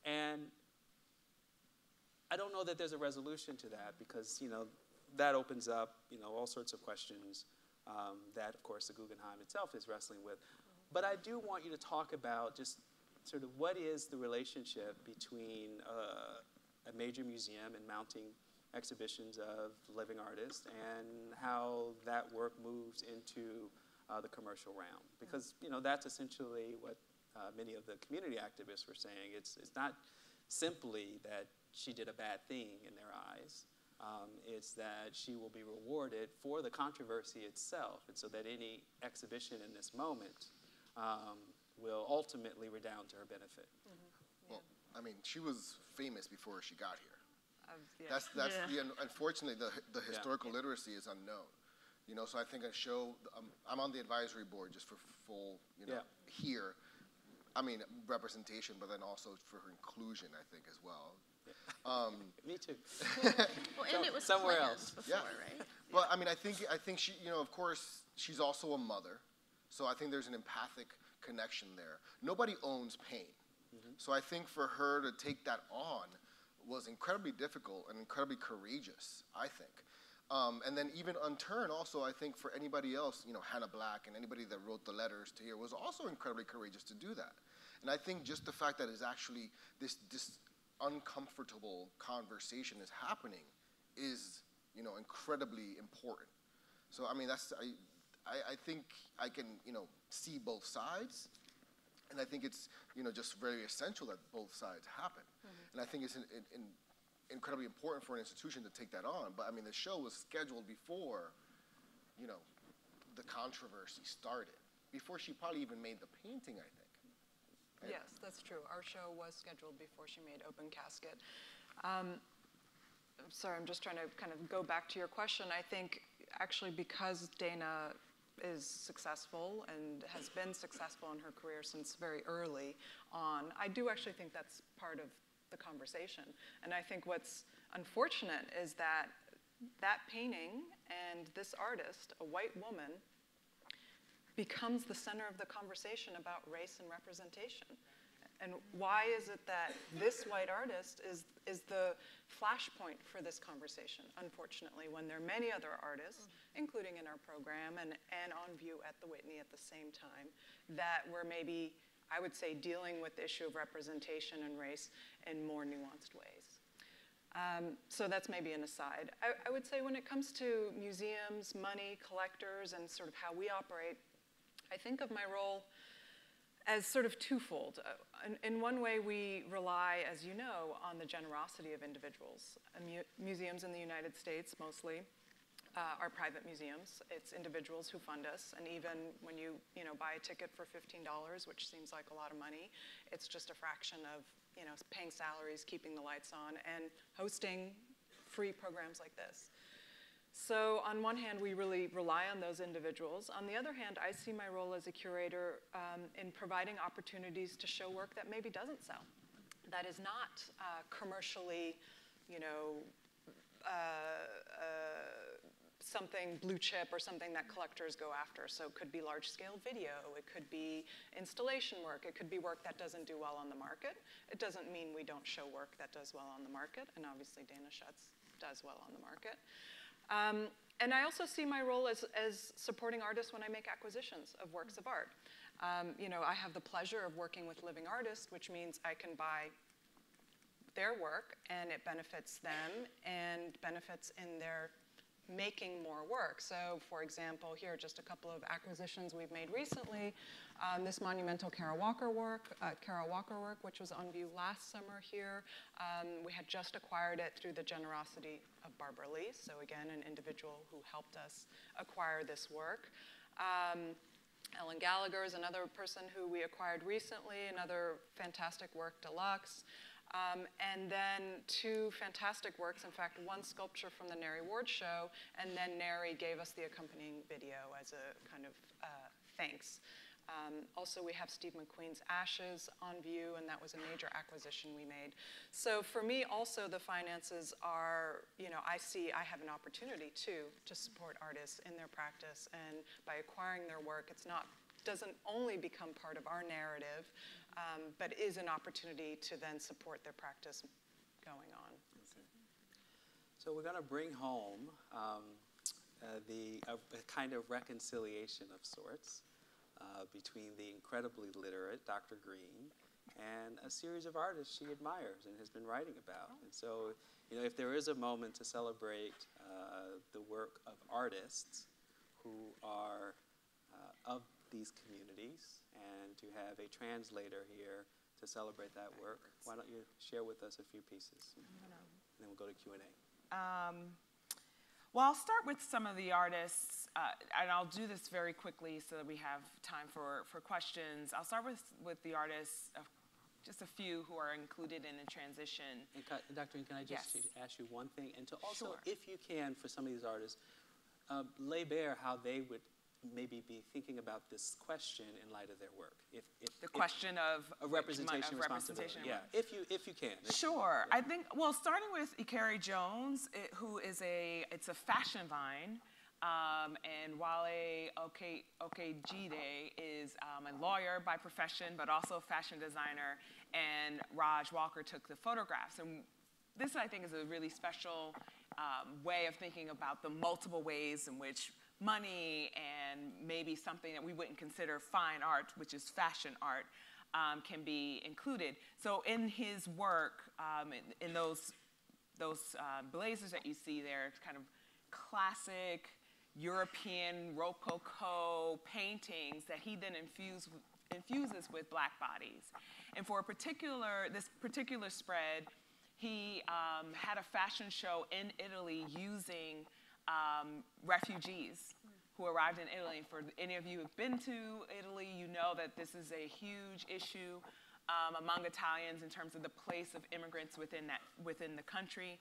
And I don't know that there's a resolution to that because, you know, that opens up, you know, all sorts of questions that, of course, the Guggenheim itself is wrestling with. But I do want you to talk about just sort of what is the relationship between a major museum and mounting exhibitions of living artists and how that work moves into the commercial realm. Because, you know, that's essentially what many of the community activists were saying. It's not simply that she did a bad thing in their eyes. It's that she will be rewarded for the controversy itself, and so that any exhibition in this moment will ultimately redound to her benefit. Well, I mean, she was famous before she got here. Yeah. Unfortunately, the historical literacy is unknown. You know, so I think a show, I'm on the advisory board just for full, you know, here. I mean, representation, but then also for her inclusion, I think, as well. Me too. Well, and it was somewhere else before, right? Well, I mean, I think she, you know, of course, she's also a mother, so I think there's an empathic connection there. Nobody owns pain, so I think for her to take that on was incredibly difficult and incredibly courageous, I think. And then even Unturned, also, I think for anybody else, you know, Hannah Black and anybody that wrote the letters to here was also incredibly courageous to do that. And I think just the fact that it's actually this uncomfortable conversation is happening is, you know, incredibly important. So I mean, I think I can, you know, see both sides, and I think it's, you know, just very essential that both sides happen. And I think it's incredibly important for an institution to take that on. But I mean, the show was scheduled before, you know, the controversy started, before she probably even made the painting, I think. Yes, that's true. Our show was scheduled before she made Open Casket. Sorry, I'm just trying to kind of go back to your question. I think actually because Dana is successful and has been successful in her career since very early on, I do actually think that's part of the conversation. And I think what's unfortunate is that that painting and this artist, a white woman, becomes the center of the conversation about race and representation. And why is it that this white artist is the flashpoint for this conversation, unfortunately, when there are many other artists, including in our program and on view at the Whitney at the same time, that were maybe, I would say, dealing with the issue of representation and race in more nuanced ways. So that's maybe an aside. I would say when it comes to museums, money, collectors, and sort of how we operate, I think of my role as sort of twofold. In one way, we rely, as you know, on the generosity of individuals. Museums in the United States mostly are private museums. It's individuals who fund us, and even when you buy a ticket for $15, which seems like a lot of money, it's just a fraction of paying salaries, keeping the lights on, and hosting free programs like this. So on one hand, we really rely on those individuals. On the other hand, I see my role as a curator in providing opportunities to show work that maybe doesn't sell, that is not commercially, something blue chip or something that collectors go after. So it could be large-scale video, it could be installation work, it could be work that doesn't do well on the market. It doesn't mean we don't show work that does well on the market, and obviously Dana Schutz does well on the market. And I also see my role as supporting artists when I make acquisitions of works of art. I have the pleasure of working with living artists, which means I can buy their work and it benefits them and benefits in their making more work. So for example, here are just a couple of acquisitions we've made recently. This monumental Kara Walker work, which was on view last summer here. We had just acquired it through the generosity of Barbara Lee, so again, an individual who helped us acquire this work. Ellen Gallagher is another person who we acquired recently, another fantastic work, deluxe. And then two fantastic works, in fact, one sculpture from the Neri Ward show, and then Neri gave us the accompanying video as a kind of thanks. Also, we have Steve McQueen's Ashes on view, and that was a major acquisition we made. So for me, also, the finances are, I see I have an opportunity, too, to support artists in their practice, and by acquiring their work, doesn't only become part of our narrative, but is an opportunity to then support their practice going on. Okay. So we're going to bring home a kind of reconciliation of sorts between the incredibly literate Dr. Greene and a series of artists she admires and has been writing about. And so, if there is a moment to celebrate the work of artists who are of these communities, and to have a translator here to celebrate that work, why don't you share with us a few pieces? And then we'll go to Q&A. Well, I'll start with some of the artists, and I'll do this very quickly so that we have time for questions. I'll start with the artists, just a few who are included in the transition. And Dr. Can I just ask you one thing? And to also, Sure. if you can, for some of these artists, lay bare how they would maybe be thinking about this question in light of their work. The question of representation, responsibility. Yeah, if you can. Sure. I think, well, starting with Ikari Jones, who is it's a fashion vine, and Wale Okejide is a lawyer by profession, but also a fashion designer, and Raj Walker took the photographs. And this, I think, is a really special way of thinking about the multiple ways in which money and maybe something that we wouldn't consider fine art, which is fashion art, can be included. So in his work, in those blazers that you see there, it's kind of classic European Rococo paintings that he then infuses with black bodies. And for this particular spread, he had a fashion show in Italy using refugees who arrived in Italy. For any of you who've been to Italy, you know that this is a huge issue among Italians in terms of the place of immigrants within the country.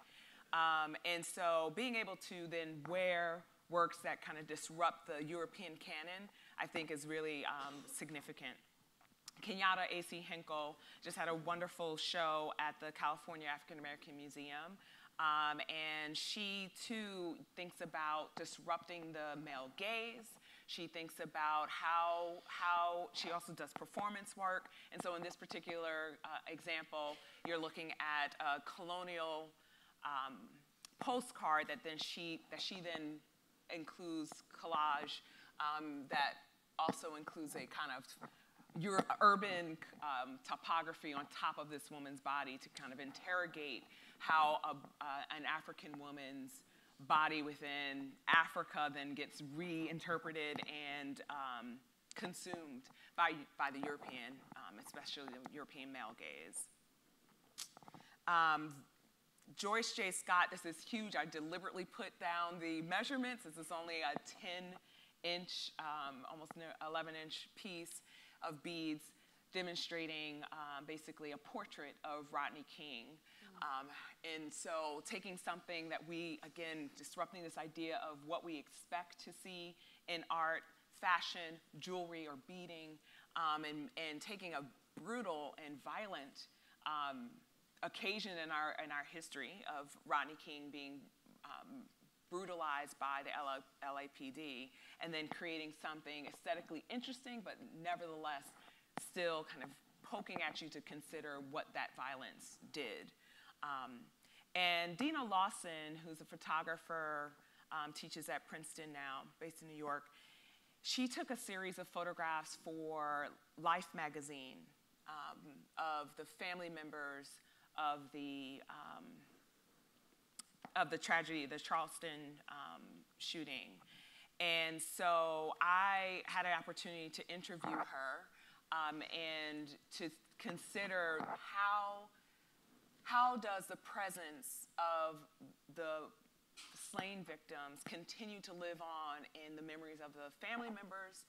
And so being able to then wear works that kind of disrupt the European canon, I think is really significant. Kenyatta A.C. Hinkle just had a wonderful show at the California African American Museum. And she, too, thinks about disrupting the male gaze. She thinks about how she also does performance work. And so in this particular example, you're looking at a colonial postcard that she then includes collage that also includes a kind of urban topography on top of this woman's body to kind of interrogate how an African woman's body within Africa then gets reinterpreted and consumed by the European, especially the European male gaze. Joyce J. Scott, this is huge. I deliberately put down the measurements. This is only a 10-inch, almost 11-inch piece of beads demonstrating basically a portrait of Rodney King. And so taking something that we, again, disrupting this idea of what we expect to see in art, fashion, jewelry, or beading, and taking a brutal and violent occasion in our history of Rodney King being brutalized by the LAPD, and then creating something aesthetically interesting, but nevertheless still kind of poking at you to consider what that violence did. And Dina Lawson, who's a photographer, teaches at Princeton now, based in New York, she took a series of photographs for Life magazine of the family members of the tragedy, the Charleston shooting. And so I had an opportunity to interview her and to consider how does the presence of the slain victims continue to live on in the memories of the family members,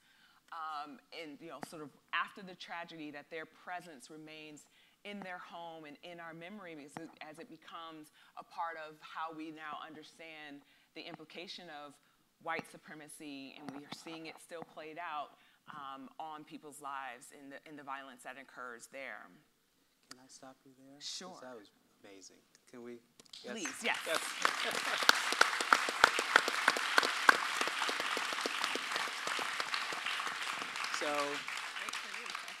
and sort of after the tragedy, that their presence remains in their home and in our memory, because as it becomes a part of how we now understand the implication of white supremacy, and we are seeing it still played out on people's lives in the violence that occurs there. Can I stop you there? Sure. That was amazing. Can we? Yes. Please, yes. Yes. So,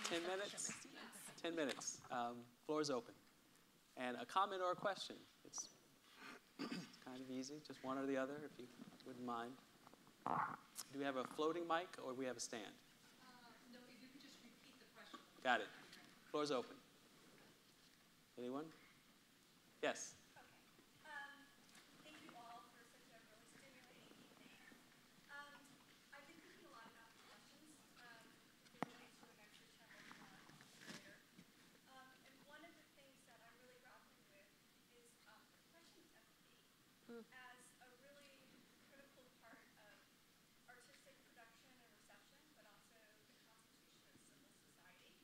10 minutes. 10 minutes. Floor is open. And a comment or a question. It's kind of easy, just one or the other, if you wouldn't mind. Do we have a floating mic, or do we have a stand? No, if you could just repeat the question. Got it. Floor is open. Anyone? Yes. Thank you all for such a really stimulating evening. I've been thinking a lot about the questions as it relates to an extra channel Curator. And one of the things that I'm really grappling with is the question of empathy as a really critical part of artistic production and reception, but also the constitution of civil society.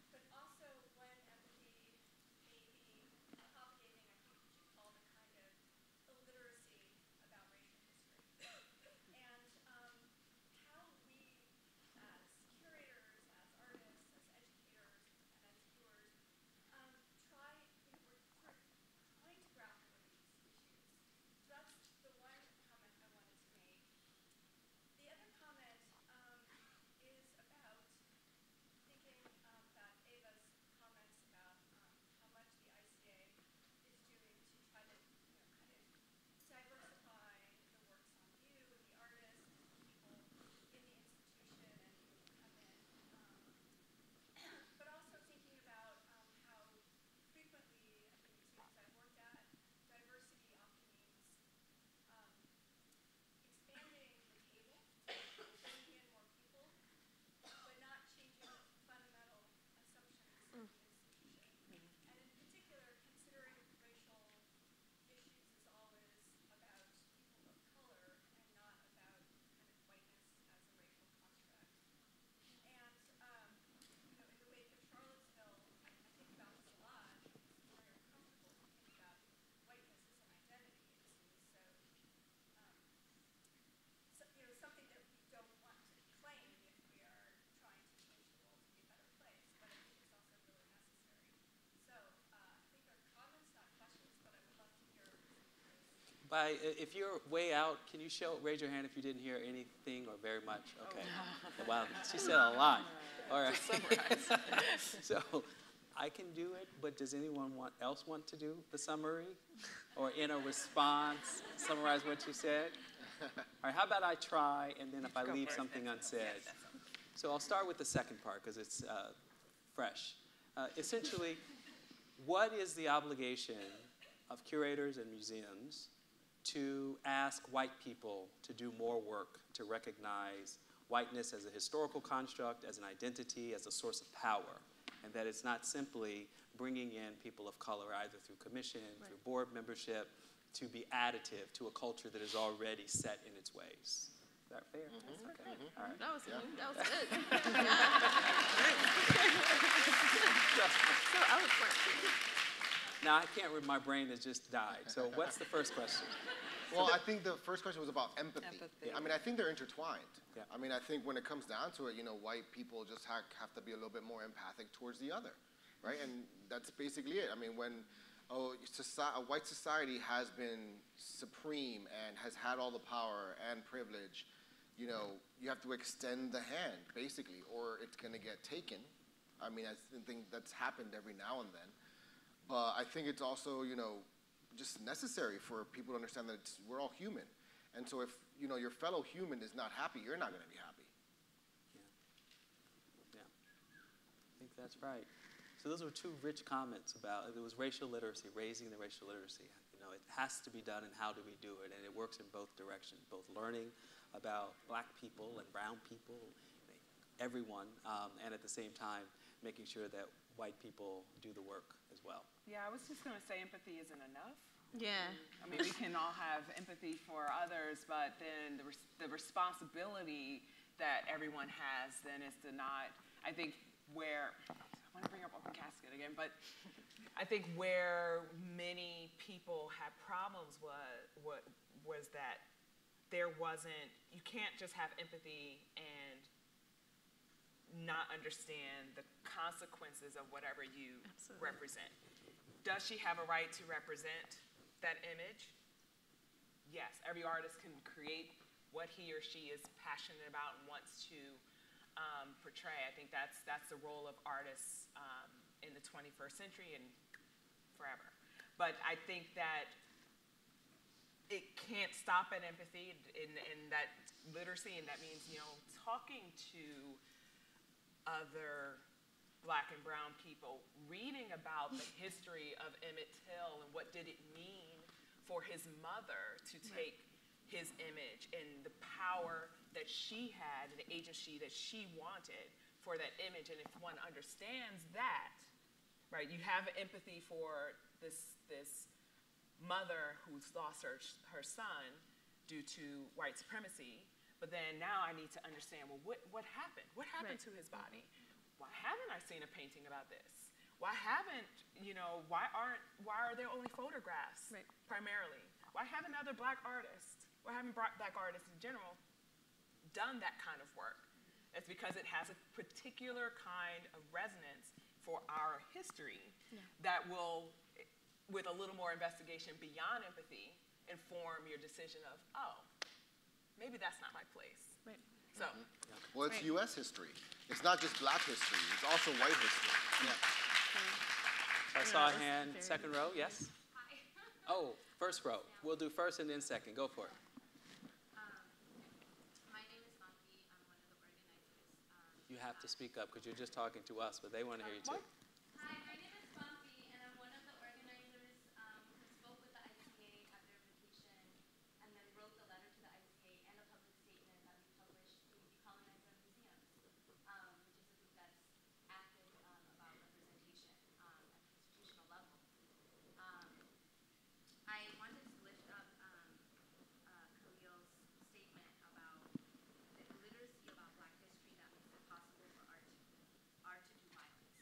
But also when empathy may be propagating a If you're way out, can you raise your hand if you didn't hear anything or very much? Okay. Wow, she said a lot. All right. So I can do it, but does anyone else want to do the summary? Or in a response, summarize what you said? All right, how about I try, and then if I leave something unsaid. So I'll start with the second part, because it's fresh. Essentially, what is the obligation of curators and museums to ask white people to do more work to recognize whiteness as a historical construct, as an identity, as a source of power, and that it's not simply bringing in people of color either through commission, through board membership, to be additive to a culture that is already set in its ways. Is that fair? Okay. All right. That was good. So eloquent. Now, I can't read, my brain has just died. So what's the first question? Well, I think the first question was about empathy. I mean, I think they're intertwined. Yeah. I mean, I think when it comes down to it, white people just have to be a little bit more empathic towards the other, right? And that's basically it. I mean, when a white society has been supreme and has had all the power and privilege, you have to extend the hand, basically, or it's going to get taken. I mean, I think that's happened every now and then. But I think it's also, just necessary for people to understand that we're all human. And so if, your fellow human is not happy, you're not going to be happy. Yeah. I think that's right. So those were two rich comments about, it was racial literacy, raising the racial literacy. It has to be done, and how do we do it? And it works in both directions, both learning about black people and brown people, everyone, and at the same time, making sure that white people do the work as well. Yeah, I was just going to say empathy isn't enough. Yeah. I mean, we can all have empathy for others, but then the responsibility that everyone has then is to not, I think where, I want to bring up Open Casket again, but I think where many people had problems was that there wasn't, you can't just have empathy and not understand the consequences of whatever you represent. Does she have a right to represent that image? Yes, every artist can create what he or she is passionate about and wants to portray. I think that's the role of artists in the 21st century and forever. But I think that it can't stop at empathy in that literacy, and that means, talking to other black and brown people, reading about the history of Emmett Till and what did it mean for his mother to take his image and the power that she had and the agency that she wanted for that image. And if one understands that, right, you have empathy for this mother who's lost her son due to white supremacy. But then now I need to understand, well, what happened? What happened to his body? Why haven't I seen a painting about this? Why haven't, why are there only photographs primarily? Why haven't other black artists, why haven't black artists in general done that kind of work? It's because it has a particular kind of resonance for our history that will, with a little more investigation beyond empathy, inform your decision of, oh, maybe that's not my place. Right. So. Well, it's U.S. history. It's not just black history. It's also white history. Yeah. I saw a hand, second row, yes? Hi. Oh, first row. We'll do first and then second. Go for it. My name is Nikki. I'm one of the organizers. You have to speak up because you're just talking to us, but they want to hear you too. Hi, my name is Bumpy, and I'm one of the organizers who spoke with the ICA at their invitation and then wrote the letter to the ICA and a public statement that we published to decolonize our museums, which is a group that's active about representation at the institutional level. I wanted to lift up Khalil's statement about the illiteracy about Black history that makes it possible for art to do violence.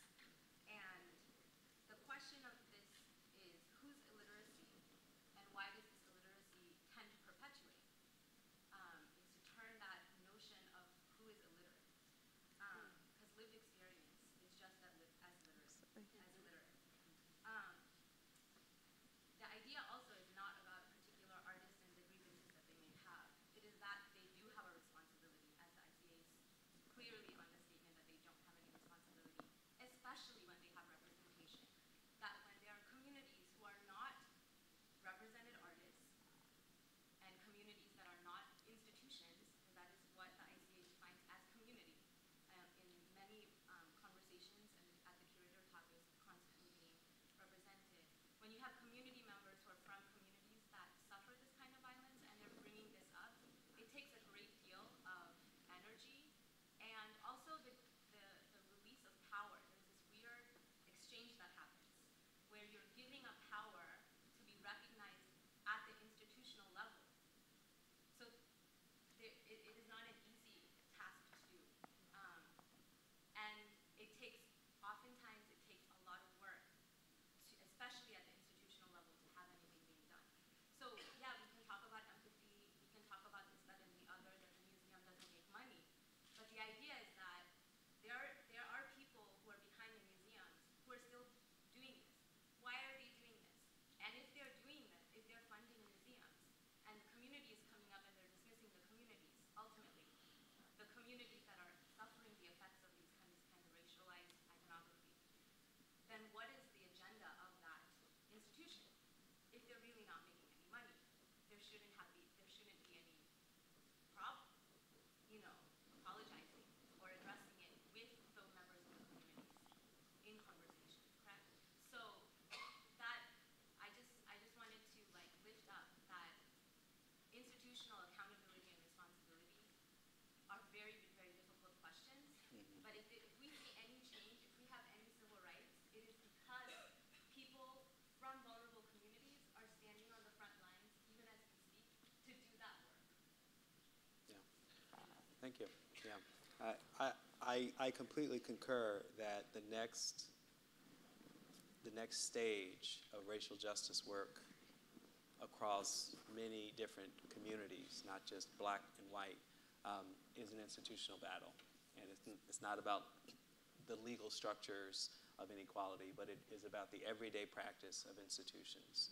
takes a great deal of energy, and also the release of power. There's this weird exchange that happens, where you're giving up power to be recognized at the institutional level. So it is not an easy task to do. And oftentimes it takes a lot of work, especially at the institutional level, to have anything being done. So yeah, we can talk about empathy, we can talk about this, that, and the other, that the museum doesn't make money. But the idea is that there are people who are behind the museums who are still doing this. Why are they doing this? And if they're doing this, if they're funding museums, and the community is coming up and they're dismissing the communities, ultimately, the communities that are suffering the effects of these kinds of racialized iconography, then what is the agenda of that institution? If they're really not making any money, there shouldn't be any problem, apologizing or addressing it with the members of the communities in conversation, correct? So that I just wanted to lift up that institutional accountability and responsibility are very, very difficult questions. But if we see any change, if we have any civil rights, it is because people from vulnerable communities are standing on the front lines, even as we speak, to do that work. Yeah. Thank you. Yeah. I completely concur that the next stage of racial justice work across many different communities, not just black and white, is an institutional battle. And it's not about the legal structures of inequality, but it is about the everyday practice of institutions.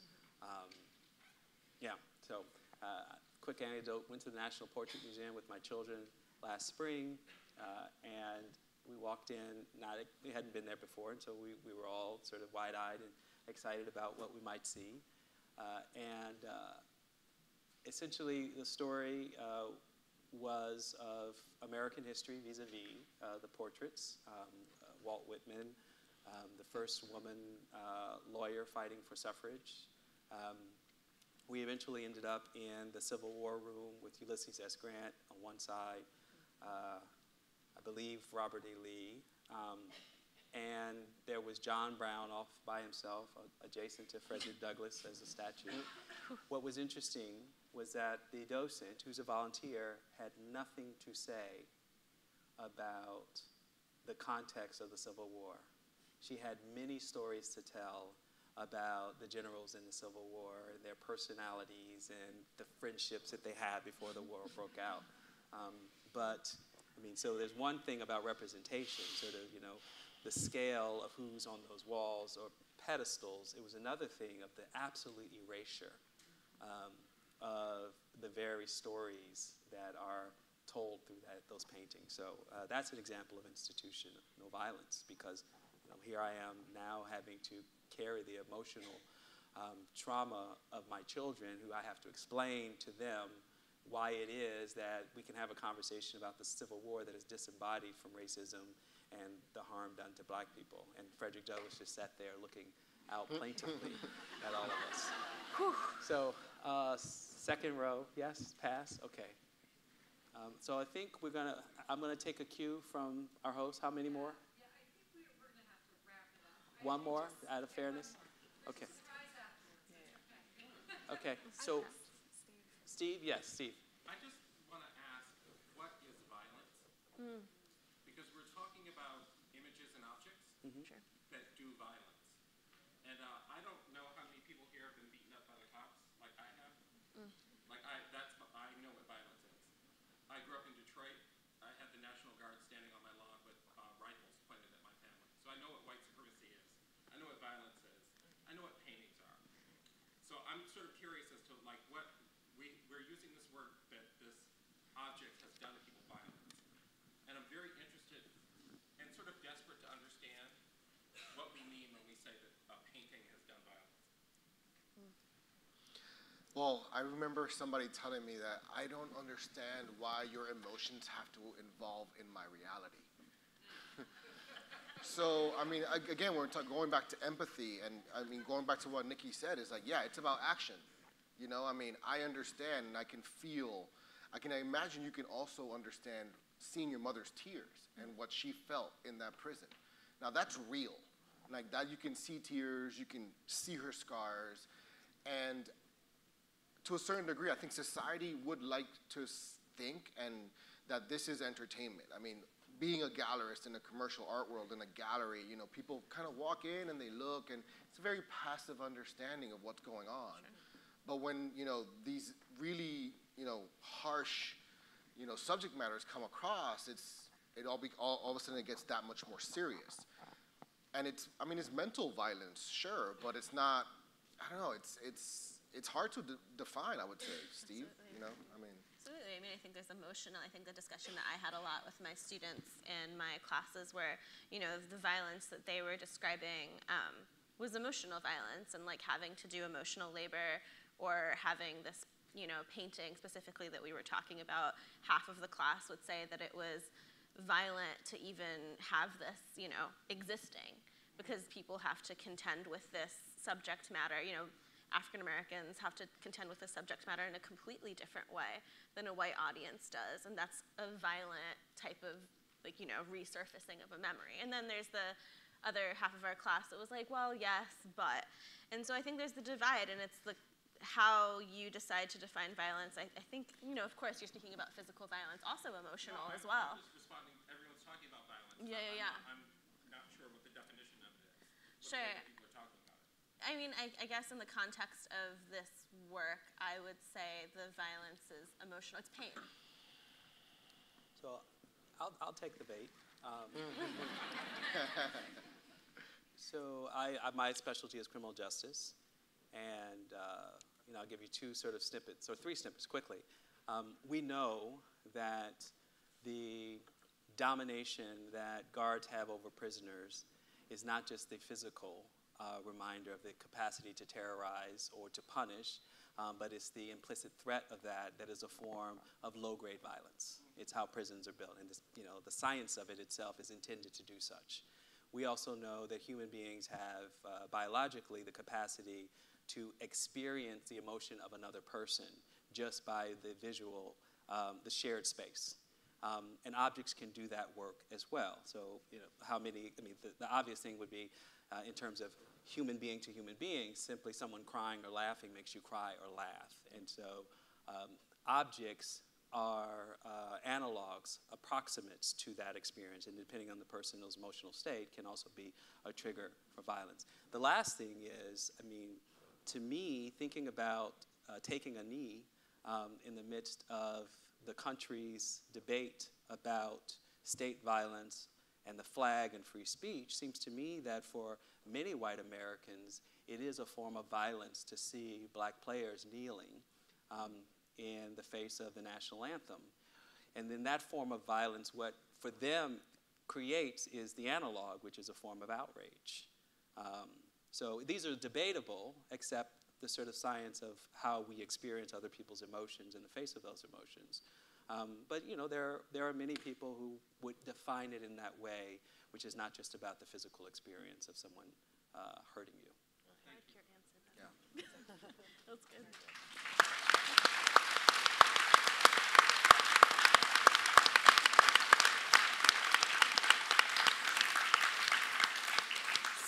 So quick anecdote, went to the National Portrait Museum with my children last spring, and we walked in, we hadn't been there before, and so we were all sort of wide-eyed and excited about what we might see. Essentially, the story was of American history vis-a-vis the portraits. Walt Whitman, the first woman lawyer fighting for suffrage. We eventually ended up in the Civil War room with Ulysses S. Grant on one side, I believe Robert E. Lee, and there was John Brown off by himself, adjacent to Frederick Douglass as a statue. What was interesting was that the docent, who's a volunteer, had nothing to say about the context of the Civil War. She had many stories to tell about the generals in the Civil War, their personalities, and the friendships that they had before the war broke out. So there's one thing about representation, sort of, the scale of who's on those walls or pedestals. It was another thing of the absolute erasure of the very stories that are told through those paintings. So that's an example of institutional violence, because here I am now having to carry the emotional trauma of my children, who I have to explain to them why it is that we can have a conversation about the Civil War that is disembodied from racism and the harm done to black people. And Frederick Douglass just sat there looking out plaintively at all of us. So second row, yes, pass, okay. So I think I'm gonna take a cue from our host. How many more? Yeah, I think we're gonna have to wrap it up. One more, out of fairness? Okay. Okay, so Steve, yes, Steve. I just want to ask, what is violence? Because we're talking about images and objects that do violence. And I don't know how many people here have been beaten up by the cops, like I have. I know what violence is. I grew up in Detroit. I had the National Guard standing on my lawn with rifles pointed at my family. So I know what white supremacy is. I know what violence is. I know what paintings are. So I'm sort of curious as to what we're using this word that this object has done to people violence. And I'm very interested and sort of desperate to understand what we mean when we say that a painting has done violence. Well, I remember somebody telling me that I don't understand why your emotions have to involve in my reality. So, again, we're going back to empathy, and going back to what Nikki said is yeah, it's about action. I understand and I can feel. I can imagine you can also understand seeing your mother's tears and what she felt in that prison. Now that's real. Like that, you can see tears, you can see her scars, and to a certain degree, I think society would like to think and that this is entertainment. I mean, being a gallerist in a commercial art world, in a gallery, you know, people kind of walk in and they look, and it's a very passive understanding of what's going on. But when, you know, these really, you know, harsh, you know, subject matters come across, all of a sudden it gets that much more serious. And it's mental violence, sure, but it's not, I don't know, it's hard to define, I would say, Steve, Absolutely. you know, I mean. Absolutely. I mean, I think there's emotional. I think the discussion that I had a lot with my students in my classes where, you know, the violence that they were describing was emotional violence, and like having to do emotional labor, or having this, you know, painting specifically that we were talking about. Half of the class would say that it was violent to even have this, you know, existing, because people have to contend with this subject matter. You know, African Americans have to contend with this subject matter in a completely different way than a white audience does, and that's a violent type of, like, you know, resurfacing of a memory. And then there's the other half of our class that was like, well, yes, but. And so I think there's the divide, and it's the how you decide to define violence. I think, you know, of course, you're speaking about physical violence, also emotional as well. I'm just responding, everyone's talking about violence. Yeah. I'm not sure what the definition of it is. Sure. People are talking about it. I mean, I guess in the context of this work, I would say the violence is emotional. It's pain. So I'll take the bait. So my specialty is criminal justice, and you know, I'll give you two sort of snippets, or three snippets quickly. We know that the domination that guards have over prisoners is not just the physical reminder of the capacity to terrorize or to punish, but it's the implicit threat of that is a form of low-grade violence. It's how prisons are built, and this, you know, the science of it itself is intended to do such. We also know that human beings have biologically the capacity to experience the emotion of another person just by the visual, the shared space. And objects can do that work as well. So, you know, how many, I mean, the obvious thing would be in terms of human being to human being, simply someone crying or laughing makes you cry or laugh. And so objects are analogs, approximates to that experience, and depending on the person's emotional state can also be a trigger for violence. The last thing is, I mean, to me, thinking about taking a knee in the midst of the country's debate about state violence and the flag and free speech seems to me that for many white Americans, it is a form of violence to see black players kneeling in the face of the national anthem. And then that form of violence, what for them creates is the analog, which is a form of outrage. So these are debatable, except the sort of science of how we experience other people's emotions in the face of those emotions. But you know, there are many people who would define it in that way, which is not just about the physical experience of someone hurting you. I like your answer, though. Yeah. That's good.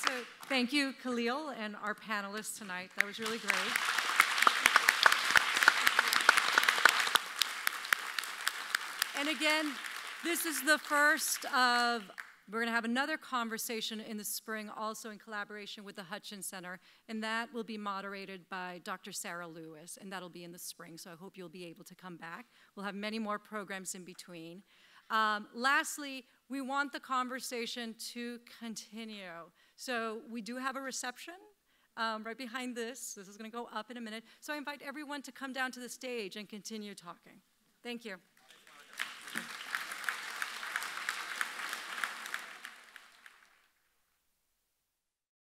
So thank you, Khalil, and our panelists tonight. That was really great. And again, this is the first of, we're going to have another conversation in the spring, also in collaboration with the Hutchins Center, and that will be moderated by Dr. Sarah Lewis, and that'll be in the spring, so I hope you'll be able to come back. We'll have many more programs in between. Lastly, we want the conversation to continue. So we do have a reception right behind this. This is going to go up in a minute. So I invite everyone to come down to the stage and continue talking. Thank you.